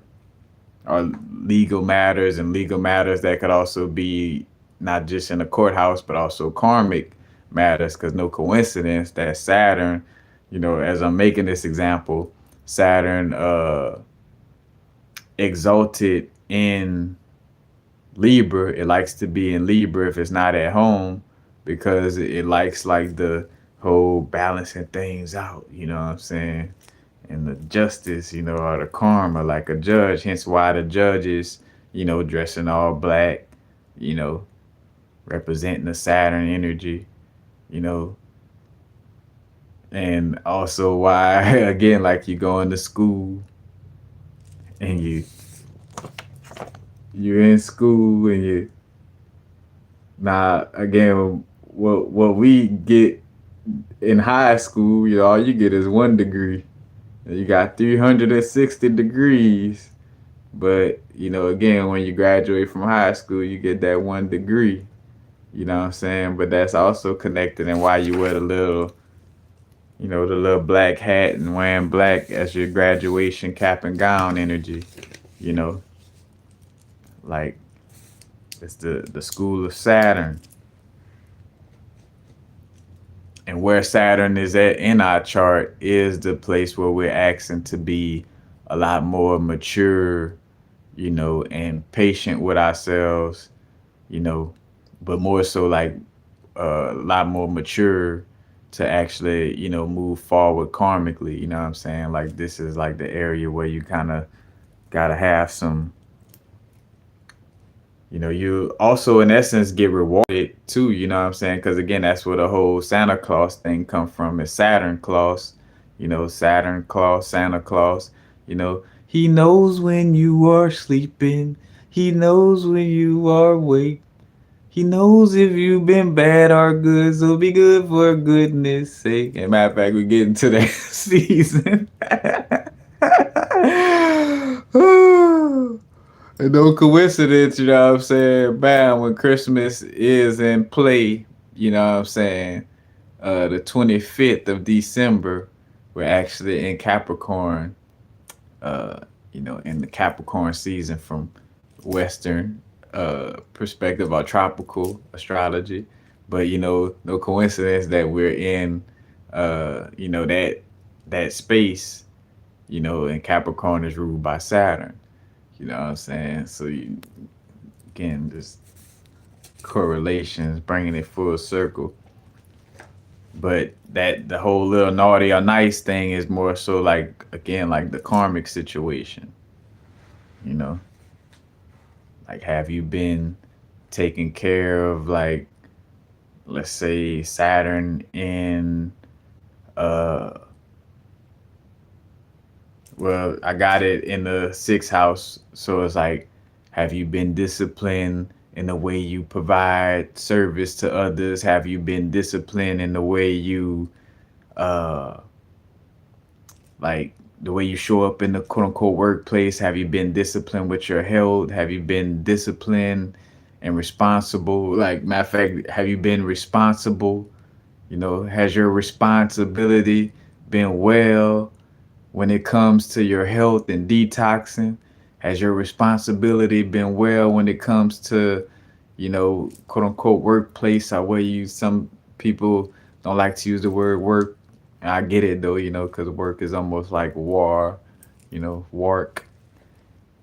or legal matters, and legal matters that could also be not just in the courthouse, but also karmic matters. Because no coincidence that Saturn, as I'm making this example, Saturn exalted in Libra. It likes to be in Libra if it's not at home, because it likes like the whole balancing things out, you know what I'm saying? And the justice, or the karma, like a judge. Hence why the judges, dressing all black, you know, representing the Saturn energy, you know, and also why again, like you go into school and you're in school and you now again what we get in high school, all you get is 1 degree. You got 360 degrees. But, again, when you graduate from high school, you get that 1 degree. You know what I'm saying? But that's also connected in why you wear the little black hat and wearing black as your graduation cap and gown energy. You know, like it's the school of Saturn. And where Saturn is at in our chart is the place where we're asking to be a lot more mature, and patient with ourselves, you know, but more so like a lot more mature to actually, move forward karmically. You know what I'm saying? Like this is like the area where you kind of gotta have some, you also in essence get rewarded too. You know what I'm saying? Because again, that's where the whole Santa Claus thing come from. Is Saturn Claus, Saturn Claus, Santa Claus. He knows when you are sleeping. He knows when you are awake. He knows if you've been bad or good, so be good for goodness sake. And matter of fact, we get into that season. And no coincidence, you know what I'm saying? Bam, when Christmas is in play, you know what I'm saying? The 25th of December, we're actually in Capricorn, uh, in the Capricorn season from Western perspective or tropical astrology. But no coincidence that we're in that space, and Capricorn is ruled by Saturn. You know what I'm saying? So again, just correlations, bringing it full circle. But that the whole little naughty or nice thing is more so like again like the karmic situation. You know, like have you been taking care of like let's say Saturn in uh well, I got it in the sixth house, so it's like have you been disciplined in the way you provide service to others? Have you been disciplined in the way you uh like the way you show up in the quote unquote workplace? Have you been disciplined with your health? Have you been disciplined and responsible? Like matter of fact, have you been responsible? Has your responsibility been well when it comes to your health and detoxing? Has your responsibility been well when it comes to, quote unquote workplace, or where you some people don't like to use the word work. And I get it though, because work is almost like war, work,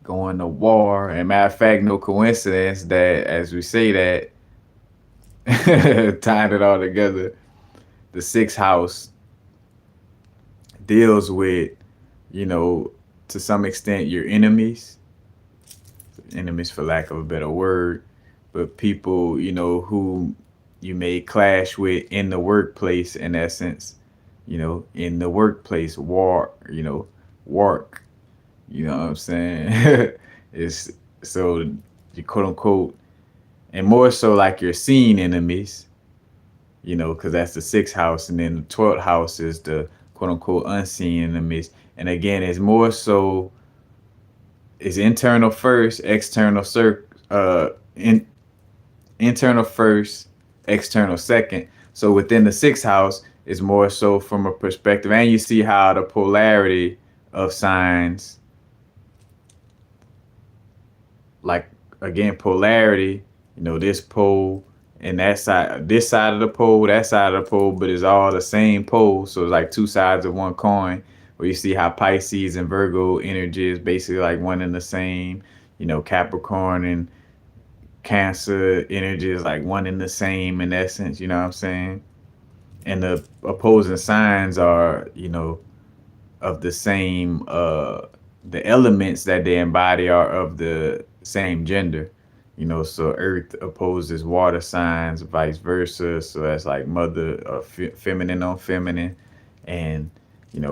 going to war. And matter of fact, no coincidence that as we say that, tying it all together, the sixth house deals with, you know, to some extent your enemies for lack of a better word, but people, who you may clash with in the workplace, in essence, in the workplace, work, you know what I'm saying? It's so you quote unquote, and more so like your seen enemies, because that's the sixth house, and then the 12th house is the quote unquote unseen enemies. And again, it's more so is internal first, in, internal first, external second. So within the sixth house is more so from a perspective, and you see how the polarity of signs, like again, polarity, this pole and that side, this side of the pole, that side of the pole, but it's all the same pole. So it's like two sides of one coin. Where you see how Pisces and Virgo energy is basically like one and the same. Capricorn and Cancer energy is like one and the same in essence. You know what I'm saying? And the opposing signs are, of the same. The elements that they embody are of the same gender. So Earth opposes water signs, vice versa. So that's like mother or feminine on feminine, and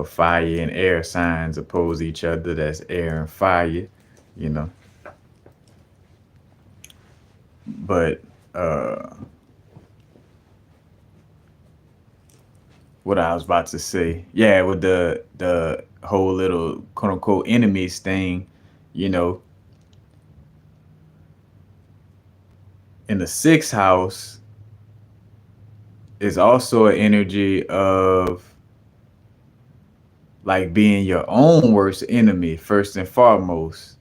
fire and air signs oppose each other. That's air and fire. You know, but what I was about to say, yeah, with the whole little quote unquote enemies thing, you know, in the sixth house is also an energy of like being your own worst enemy first and foremost,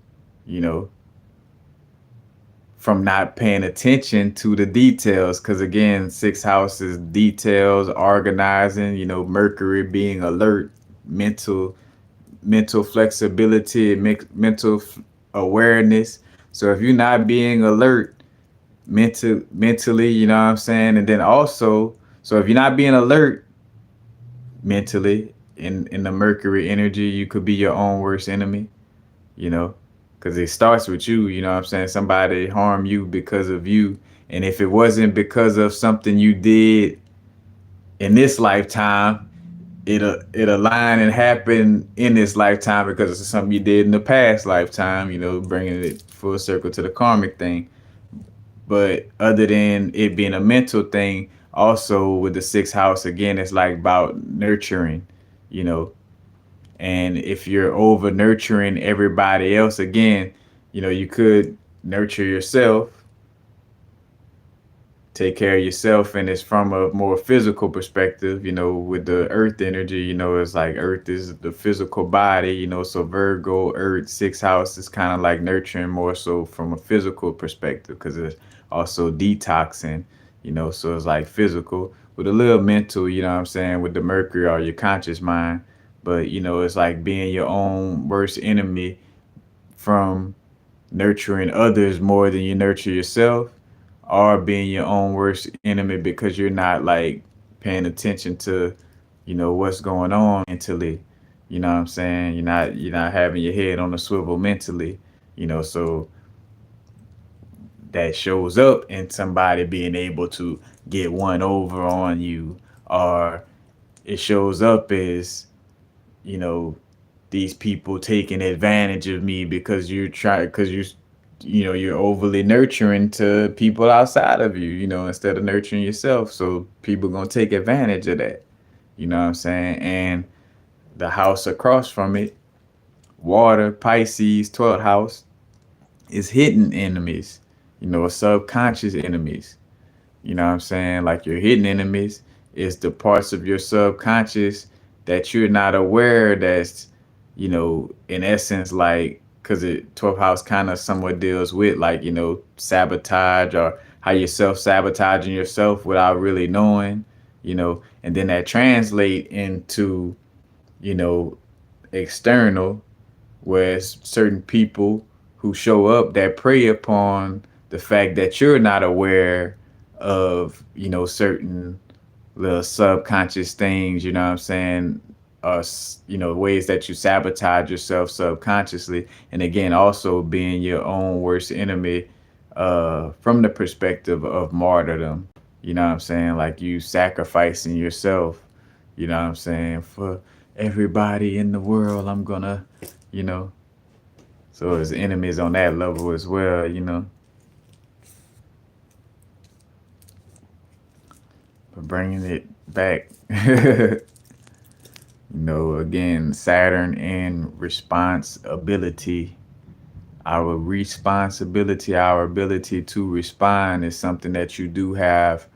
you know, from not paying attention to the details. Because again, sixth house is details, organizing, Mercury being alert, mental flexibility, mental awareness. So if you're not being alert mentally, you know what I'm saying? And then also, so if you're not being alert mentally in the Mercury energy, you could be your own worst enemy, you know, because it starts with you, you know what I'm saying? Somebody harm you because of you. And if it wasn't because of something you did in this lifetime, it align and happen in this lifetime because of something you did in the past lifetime, bringing it full circle to the karmic thing. But other than it being a mental thing, also with the sixth house, again, it's like about nurturing, you know. And if you're over nurturing everybody else, again, you could nurture yourself, take care of yourself, and it's from a more physical perspective, with the earth energy, it's like earth is the physical body, so Virgo, earth, sixth house is kind of like nurturing more so from a physical perspective because it's also detoxing, so it's like physical with a little mental, you know what I'm saying, with the Mercury or your conscious mind. But, it's like being your own worst enemy from nurturing others more than you nurture yourself, or being your own worst enemy because you're not like paying attention to, what's going on mentally. You know what I'm saying? You're not having your head on a swivel mentally, so that shows up in somebody being able to get one over on you, or it shows up as, you know, these people taking advantage of me because you're overly nurturing to people outside of you, instead of nurturing yourself. So people gonna take advantage of that. You know what I'm saying? And the house across from it, water, Pisces, 12th house, is hidden enemies, subconscious enemies. You know what I'm saying? Like your hidden enemies is the parts of your subconscious that you're not aware that's, in essence, like, because it 12th house kind of somewhat deals with like, sabotage or how you're self-sabotaging yourself without really knowing, and then that translate into, you know, external, whereas certain people who show up that prey upon the fact that you're not aware of, certain little subconscious things, you know what I'm saying, ways that you sabotage yourself subconsciously, and again, also being your own worst enemy, from the perspective of martyrdom. You know what I'm saying? Like you sacrificing yourself. You know what I'm saying? For everybody in the world, I'm gonna, you know. So as enemies on that level as well. But bringing it back. Again, Saturn and responsibility. Our responsibility, our ability to respond is something that you do have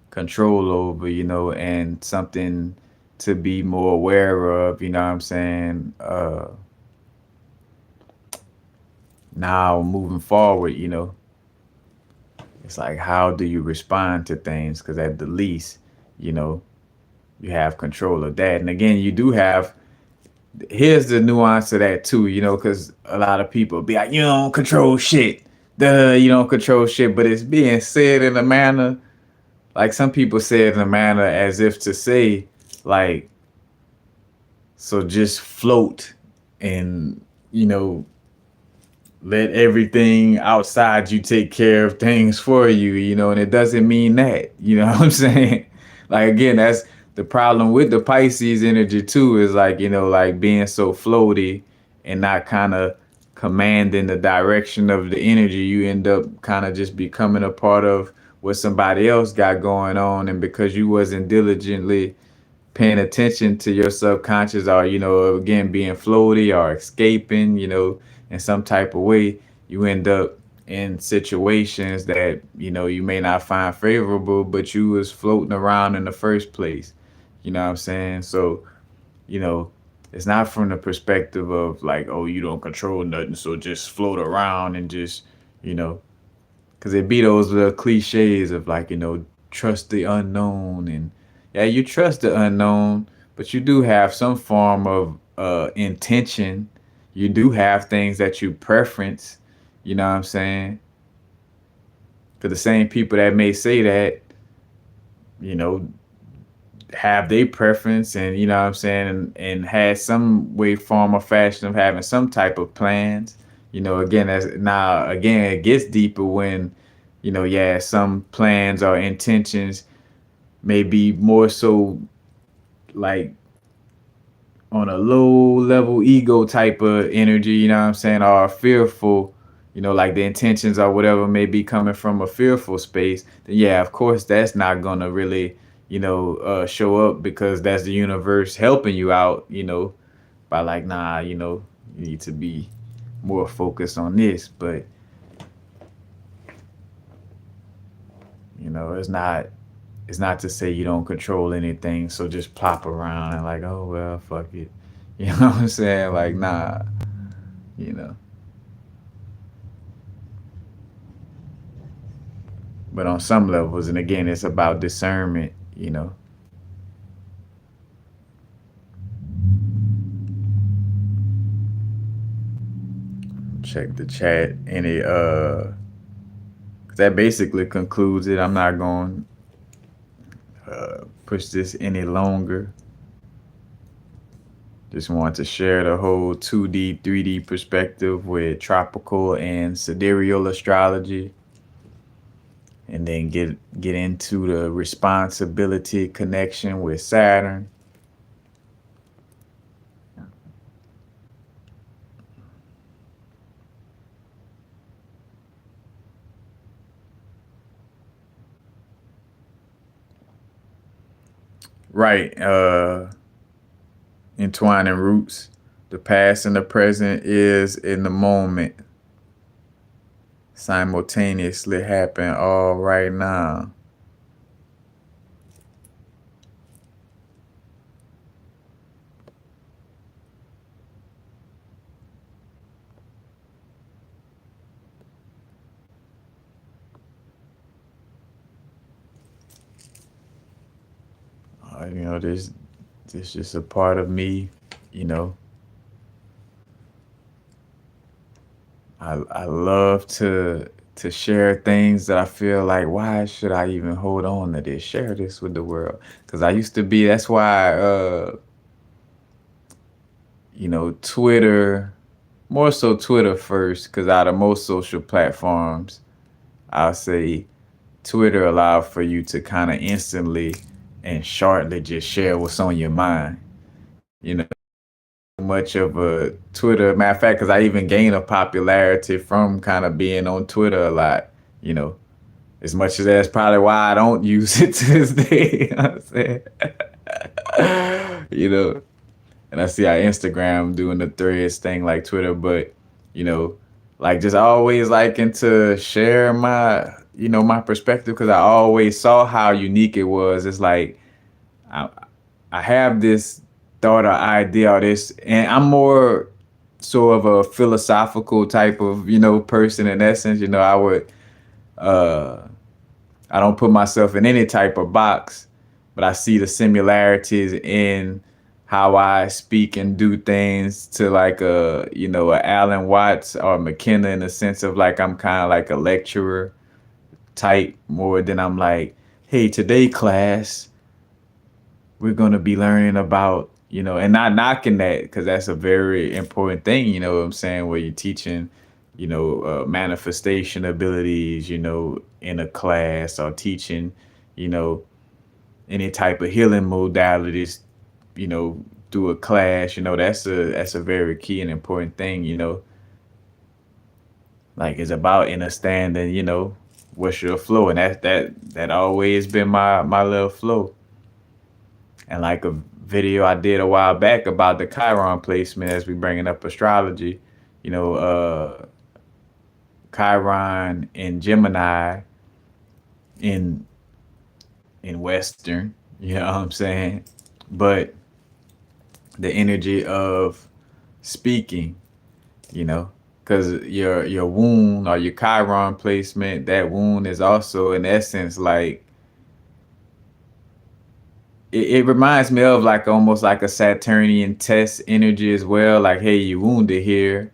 control over, and something to be more aware of, you know what I'm saying? Now moving forward, it's like, how do you respond to things? Because at the least, you know, you have control of that. And again, you do have, here's the nuance to that too, because a lot of people be like, you don't control shit. Duh, you don't control shit. But it's being said in a manner, like some people say it in a manner as if to say, like, so just float and, let everything outside you take care of things for you, and it doesn't mean that, you know what I'm saying? Like, again, that's the problem with the Pisces energy too, is like, like being so floaty and not kind of commanding the direction of the energy. You end up kind of just becoming a part of what somebody else got going on. And because you wasn't diligently paying attention to your subconscious, or again, being floaty or escaping, in some type of way, you end up in situations that you may not find favorable, but you was floating around in the first place. You know what I'm saying? So, you know it's not from the perspective of like, oh, you don't control nothing, so just float around and just, you know because it be those little cliches of like, trust the unknown. And yeah, you trust the unknown, but you do have some form of intention. You do have things that you preference. You know what I'm saying? Because the same people that may say that, you know have their preference, and you know what I'm saying, and has some way, form, or fashion of having some type of plans. Again, as now again, it gets deeper when, yeah, some plans or intentions may be more so like on a low level ego type of energy, you know what I'm saying, or fearful, like the intentions or whatever may be coming from a fearful space, then yeah, of course, that's not gonna really, show up, because that's the universe helping you out, by like, nah, you need to be more focused on this. But, it's not to say you don't control anything, so just plop around and like, oh well, fuck it. You know what I'm saying? Like, nah, you know. But on some levels, and again, it's about discernment. Check the chat. Any 'cause that basically concludes it. I'm not going to push this any longer. Just wanted to share the whole 2D, 3D perspective with tropical and sidereal astrology, and then get into the responsibility connection with Saturn. Right. Entwining roots. The past and the present is in the moment. Simultaneously happen all right now. This just a part of me. You know, I love to share things that I feel like, why should I even hold on to this? Share this with the world, because I used to be. That's why Twitter, more so Twitter first, because out of most social platforms, I'll say Twitter allow for you to kind of instantly and shortly just share what's on your mind. Much of a Twitter matter of fact, because I even gained a popularity from kind of being on Twitter a lot. You know, as much as that's probably why I don't use it to this day. You know what I'm saying? And I see how Instagram doing the threads thing like Twitter, but you know, like just always liking to share my perspective because I always saw how unique it was. It's like I, I have this thought or idea or this, and I'm more sort of a philosophical type of person in essence. Uh, I don't put myself in any type of box, but I see the similarities in how I speak and do things to like a Alan Watts or McKenna in the sense of like I'm kind of like a lecturer type more than I'm like, hey, today class we're gonna be learning about and not knocking that because that's a very important thing. You know what I'm saying? Where you're teaching manifestation abilities, in a class or teaching, you know, any type of healing modalities, you know, through a class, that's a very key and important thing, like it's about understanding, what's your flow. And that always been my little flow. And like a video I did a while back about the Chiron placement as we bringing up astrology, you know, Chiron in Gemini in Western, you know what I'm saying? But the energy of speaking, you know, because your wound or your Chiron placement, that wound is also in essence like it reminds me of like almost like a Saturnian test energy as well. Like, hey, you wounded here,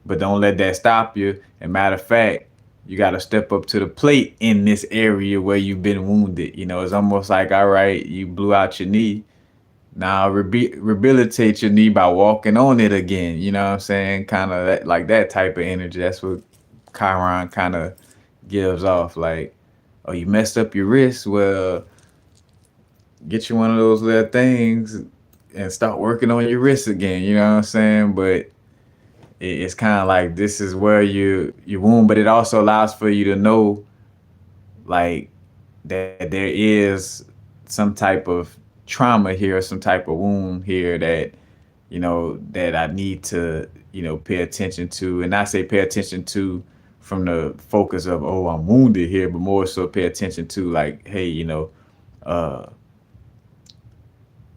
but don't let that stop you. And matter of fact, you got to step up to the plate in this area where you've been wounded. It's almost like, all right, you blew out your knee. Now rehabilitate your knee by walking on it again. You know what I'm saying? Kind of like that type of energy. That's what Chiron kind of gives off. Like, oh, you messed up your wrist. Well, get you one of those little things and start working on your wrist again. You know what I'm saying? But it's kind of like this is where you wound, but it also allows for you to know like that there is some type of trauma here, some type of wound here that I need to pay attention to, and not say pay attention to from the focus of, oh, I'm wounded here, but more so pay attention to like, hey, uh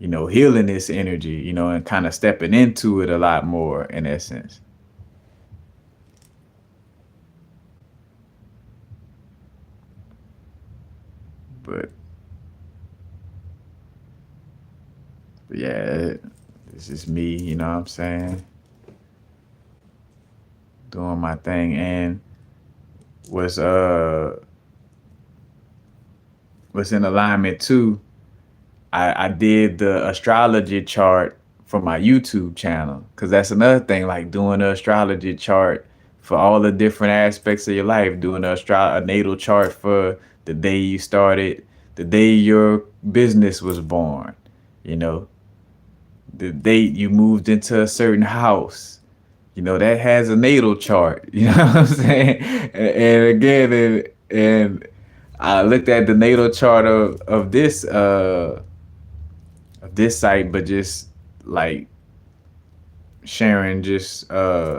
healing this energy, and kind of stepping into it a lot more in essence. But yeah, it's just me, you know what I'm saying? Doing my thing. And what's uh what's in alignment too, I did the astrology chart for my YouTube channel. Cause that's another thing, like doing the astrology chart for all the different aspects of your life, doing a natal chart for the day you started, the day your business was born, you know, the date you moved into a certain house, that has a natal chart. You know what I'm saying? And again, and I looked at the natal chart of this site, but just like sharing just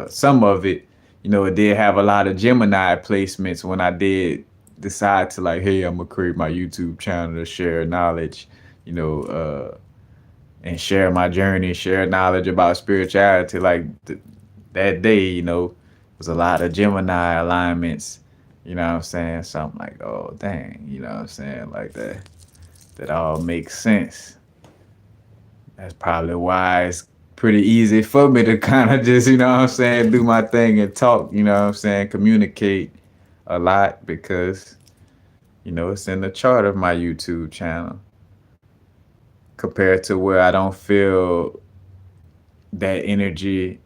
some of it. It did have a lot of Gemini placements when I did decide to like, hey, I'm gonna create my YouTube channel to share knowledge, you know, and share my journey, share knowledge about spirituality. Like that day, was a lot of Gemini alignments. You know what I'm saying? So I'm like, oh dang, you know what I'm saying? Like that all makes sense. That's probably why it's pretty easy for me to kind of just, you know what I'm saying, do my thing and talk, you know what I'm saying, communicate a lot because, it's in the chart of my YouTube channel compared to where I don't feel that energy.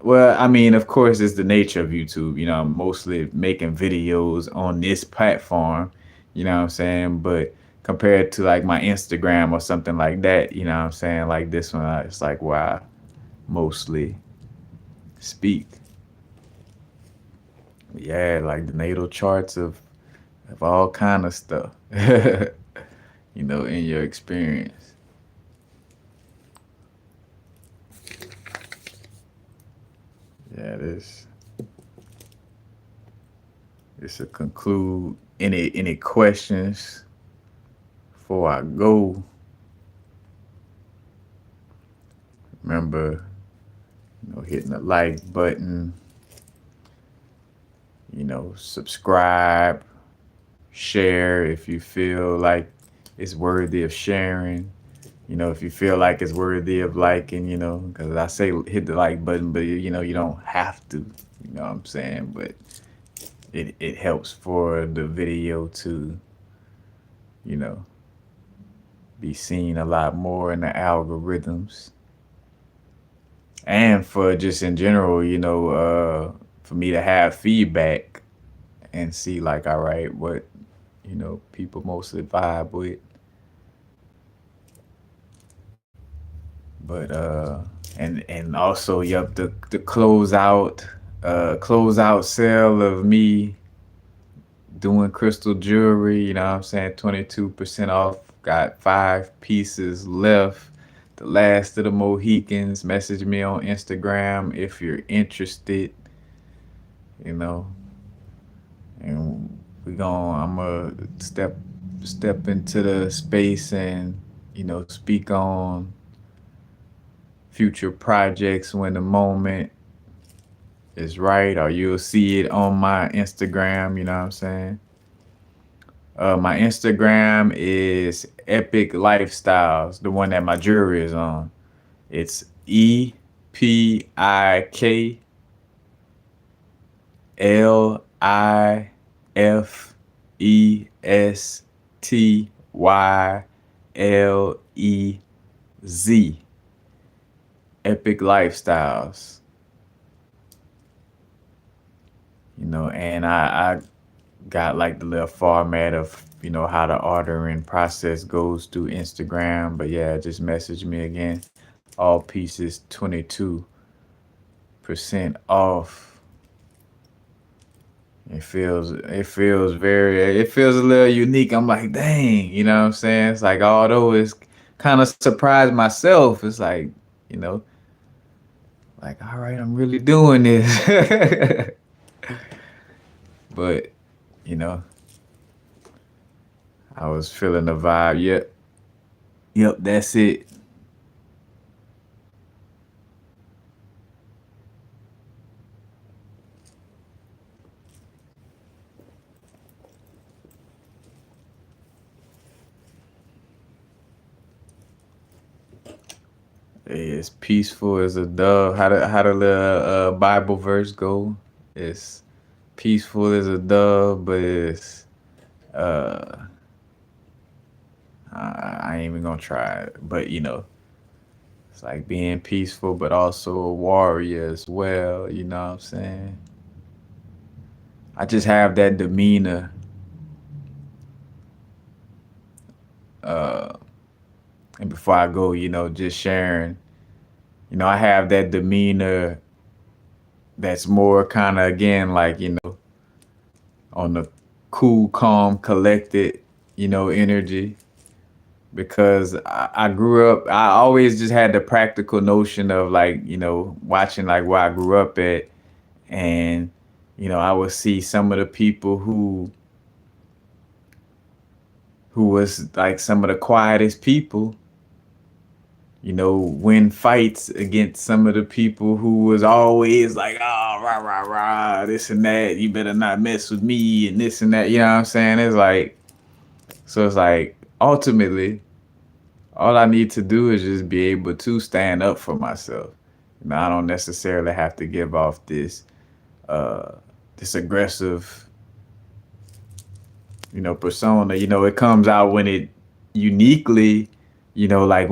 Well, I mean, of course, it's the nature of YouTube. I'm mostly making videos on this platform. You know what I'm saying? But compared to like my Instagram or something like that, you know what I'm saying? Like this one, it's like where I mostly speak. Yeah, like the natal charts of all kind of stuff. In your experience. Yeah, this will conclude. Any questions before I go? Remember, hitting the like button, subscribe, share if you feel like it's worthy of sharing. If you feel like it's worthy of liking, because I say hit the like button, but you don't have to, you know what I'm saying? But it helps for the video to, you know, be seen a lot more in the algorithms. And for just in general, for me to have feedback and see like, all right, what, people mostly vibe with. But and also, yep, the closeout sale of me doing crystal jewelry, you know what I'm saying, 22% off, got 5 pieces left. The last of the Mohicans. Message me on Instagram if you're interested, you know. And I'm gonna step into the space and, speak on future projects when the moment is right, or you'll see it on my Instagram, you know what I'm saying? My Instagram is Epic Lifestyles, the one that my jewelry is on. It's EPIKLIFESTYLEZ. Epic Lifestyles. And I got like the little format of, how the ordering process goes through Instagram. But yeah, just message me again. All pieces 22% off. It feels a little unique. I'm like, dang, you know what I'm saying? It's like, although it's kind of surprised myself, it's like, you know, like, all right, I'm really doing this. But, you know, I was feeling the vibe. Yep, that's it. It's peaceful as a dove. How the little Bible verse go? It's peaceful as a dove, but it's uh I ain't even gonna try it. But it's like being peaceful, but also a warrior as well. You know what I'm saying? I just have that demeanor. Uh, and before I go, just sharing. I have that demeanor that's more kind of again like on the cool, calm, collected, energy. Because I grew up, I always just had the practical notion of like, watching like where I grew up at. And, I would see some of the people who was like some of the quietest people, win fights against some of the people who was always like, oh, rah, rah, rah, this and that. You better not mess with me and this and that. You know what I'm saying? It's like, ultimately, all I need to do is just be able to stand up for myself. I don't necessarily have to give off uh, this aggressive, persona. It comes out when it uniquely, like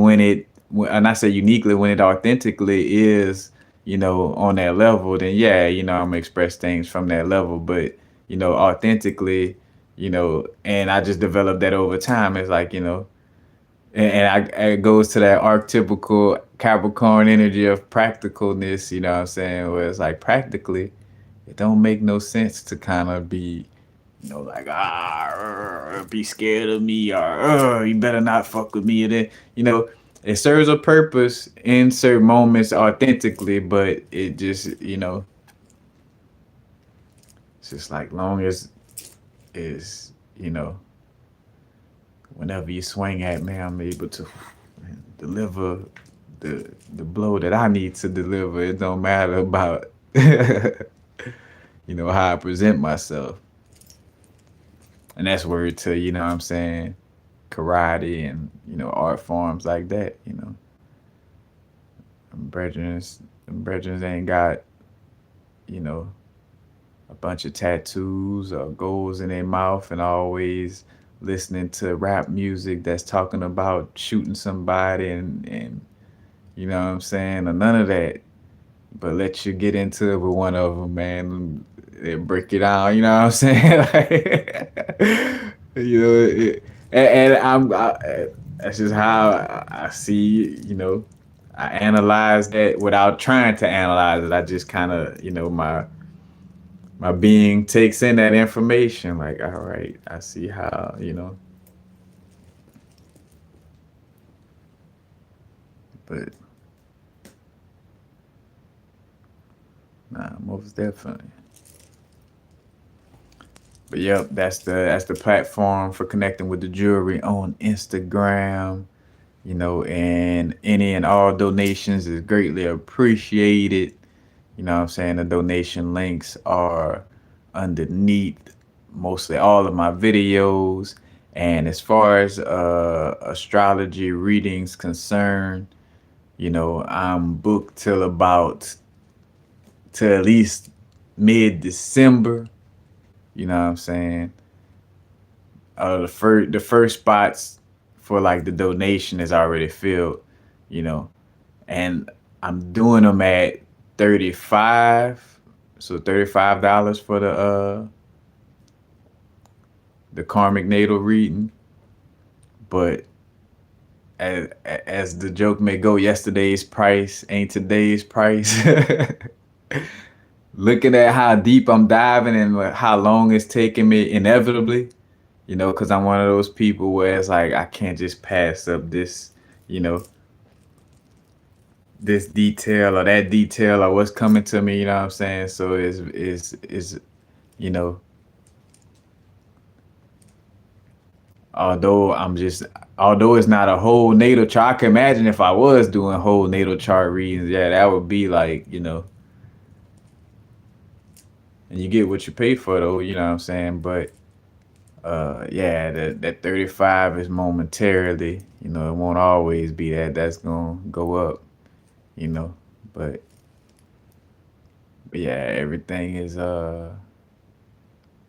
and I say uniquely, when it authentically is, on that level, then yeah, I'm gonna express things from that level. But authentically, and I just developed that over time. It's like, and it goes to that archetypical Capricorn energy of practicalness. You know what I'm saying? Where it's like practically, it don't make no sense to kind of be, like, be scared of me, or you better not fuck with me. And then, it serves a purpose in certain moments authentically, but it just, it's just like long as is, whenever you swing at me, I'm able to deliver the blow that I need to deliver. It don't matter about, how I present myself. And that's word to, what I'm saying, karate and, art forms like that, Brethren ain't got, you know, a bunch of tattoos or goals in their mouth and always listening to rap music that's talking about shooting somebody and you know what I'm saying, or none of that. But let you get into it with one of them, man. They break it down, you know what I'm saying? Like, and that's just how I see, I analyze that without trying to analyze it. I just kind of, my being takes in that information. Like, all right, I see how, but nah, most definitely. But yep, that's the platform for connecting with the jewelry on Instagram. And any and all donations is greatly appreciated. You know what I'm saying? The donation links are underneath mostly all of my videos. And as far as astrology readings concerned, I'm booked till at least mid-December. You know what I'm saying? The first spots for like the donation is already filled, you know, and I'm doing them at 35, so $35 for the karmic natal reading. But as the joke may go, yesterday's price ain't today's price. Looking at how deep I'm diving and how long it's taking me inevitably, because I'm one of those people where it's like I can't just pass up this, you know, this detail or that detail or what's coming to me, you know what I'm saying? So is you know, although although it's not a whole natal chart, I can imagine if I was doing whole natal chart readings, yeah, that would be like, and you get what you pay for though, you know what I'm saying? But yeah, that 35 is momentarily, it won't always be that. That's gonna go up, you know. But yeah, everything is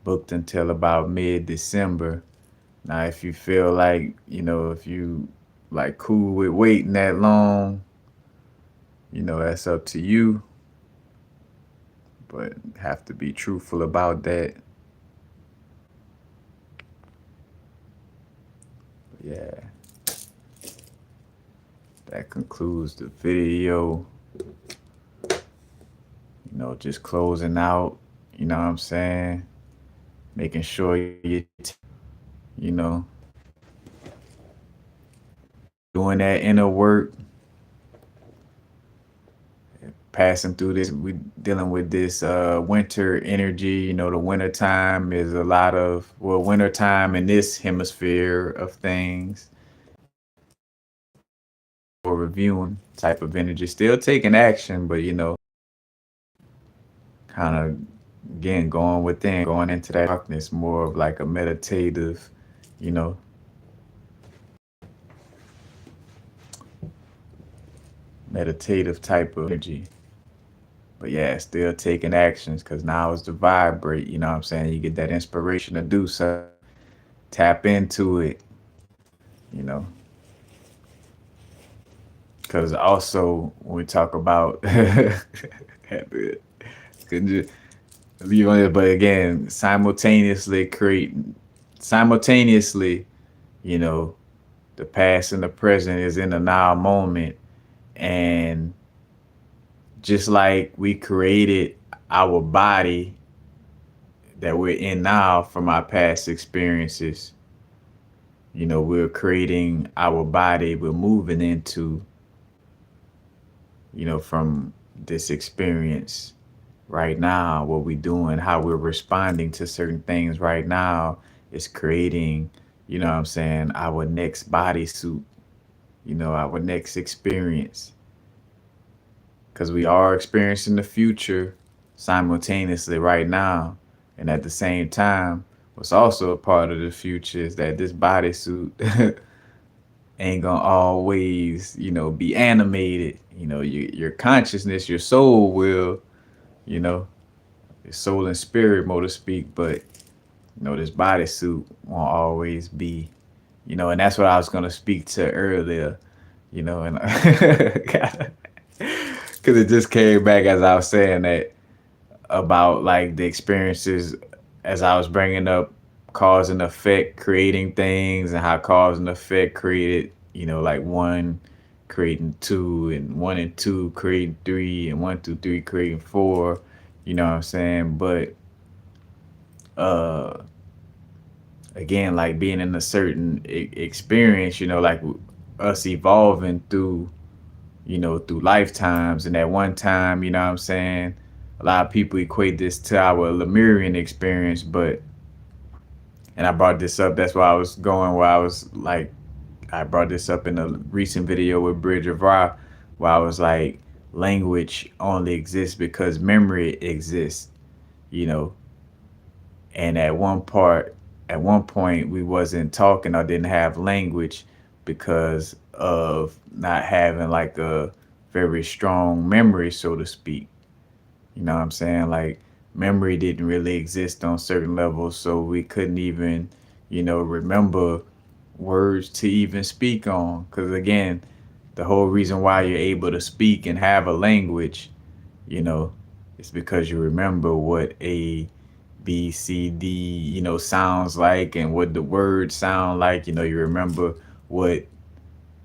booked until about mid-December. Now, if you feel like, if you like cool with waiting that long, that's up to you. But have to be truthful about that. But yeah, that concludes the video. Just closing out, you know what I'm saying? Making sure you know, doing that inner work, passing through this, we dealing with this winter energy. The winter time is a lot of, well, winter time in this hemisphere of things, or reviewing type of energy, still taking action, but kind of again going within, going into that darkness, more of like a meditative, you know, meditative type of energy. But yeah, still taking actions, because now it's to vibrate, you know what I'm saying? You get that inspiration to do so, tap into it, you know. Because also when we talk about could you leave on it, but again, simultaneously, you know, the past and the present is in the now moment, and just like we created our body that we're in now from our past experiences, you know, we're creating our body we're moving into, you know, from this experience right now. What we're doing, how we're responding to certain things right now is creating, you know what I'm saying, our next bodysuit, you know, our next experience. Because we are experiencing the future simultaneously right now. And at the same time, what's also a part of the future is that this bodysuit ain't gonna always, you know, be animated. You know, your consciousness, your soul will, you know, your soul and spirit, so to speak, but you know, this bodysuit won't always be, you know, and that's what I was gonna speak to earlier, you know, and because it just came back as I was saying that about like the experiences as I was bringing up cause and effect, creating things, and how cause and effect created, you know, like one creating two, and one and two creating three, and one through three creating four, you know what I'm saying? But uh again, like being in a certain experience, you know, like us evolving through, you know, through lifetimes. And at one time, you know what I'm saying, a lot of people equate this to our Lemurian experience, but and I brought this up, that's why I was going where I was like, I brought this up in a recent video with Bridge of Ra, where I was like, language only exists because memory exists, you know. And at one point we wasn't talking or didn't have language because of not having like a very strong memory, so to speak. You know what I'm saying? Like memory didn't really exist on certain levels, so we couldn't even, you know, remember words to even speak on. Because again, the whole reason why you're able to speak and have a language, you know, is because you remember what A, B, C, D, you know, sounds like, and what the words sound like. You know, you remember what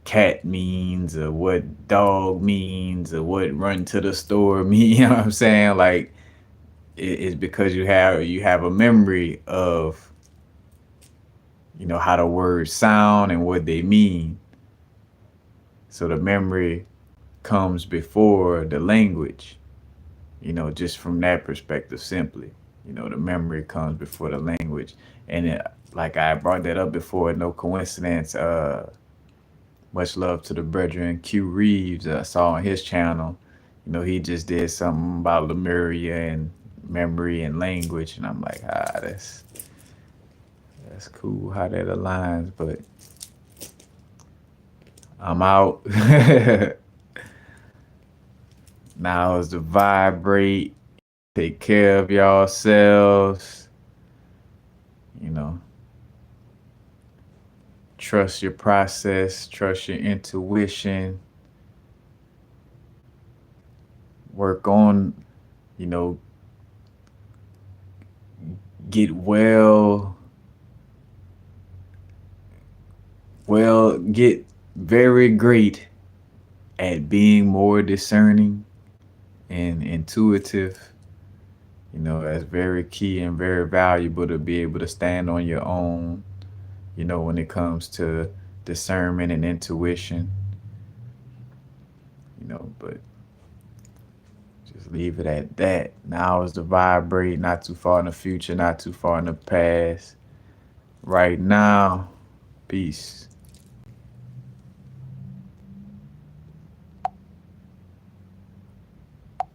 cat means, or what dog means, or what run to the store means. You know what I'm saying? Like it's because you have a memory of, you know, how the words sound and what they mean. So the memory comes before the language, you know, just from that perspective simply. You know, the memory comes before the language. And it, like I brought that up before, no coincidence. Much love to the brethren Q Reeves. I saw on his channel, you know, he just did something about Lemuria and memory and language. And I'm like, that's cool how that aligns, but I'm out. Now is to vibrate, take care of yourselves, you know, trust your process, trust your intuition, work on, you know, get get very great at being more discerning and intuitive. You know, that's very key and very valuable to be able to stand on your own, you know, when it comes to discernment and intuition, you know, but just leave it at that. Now is to vibrate, not too far in the future, not too far in the past. Right now, peace.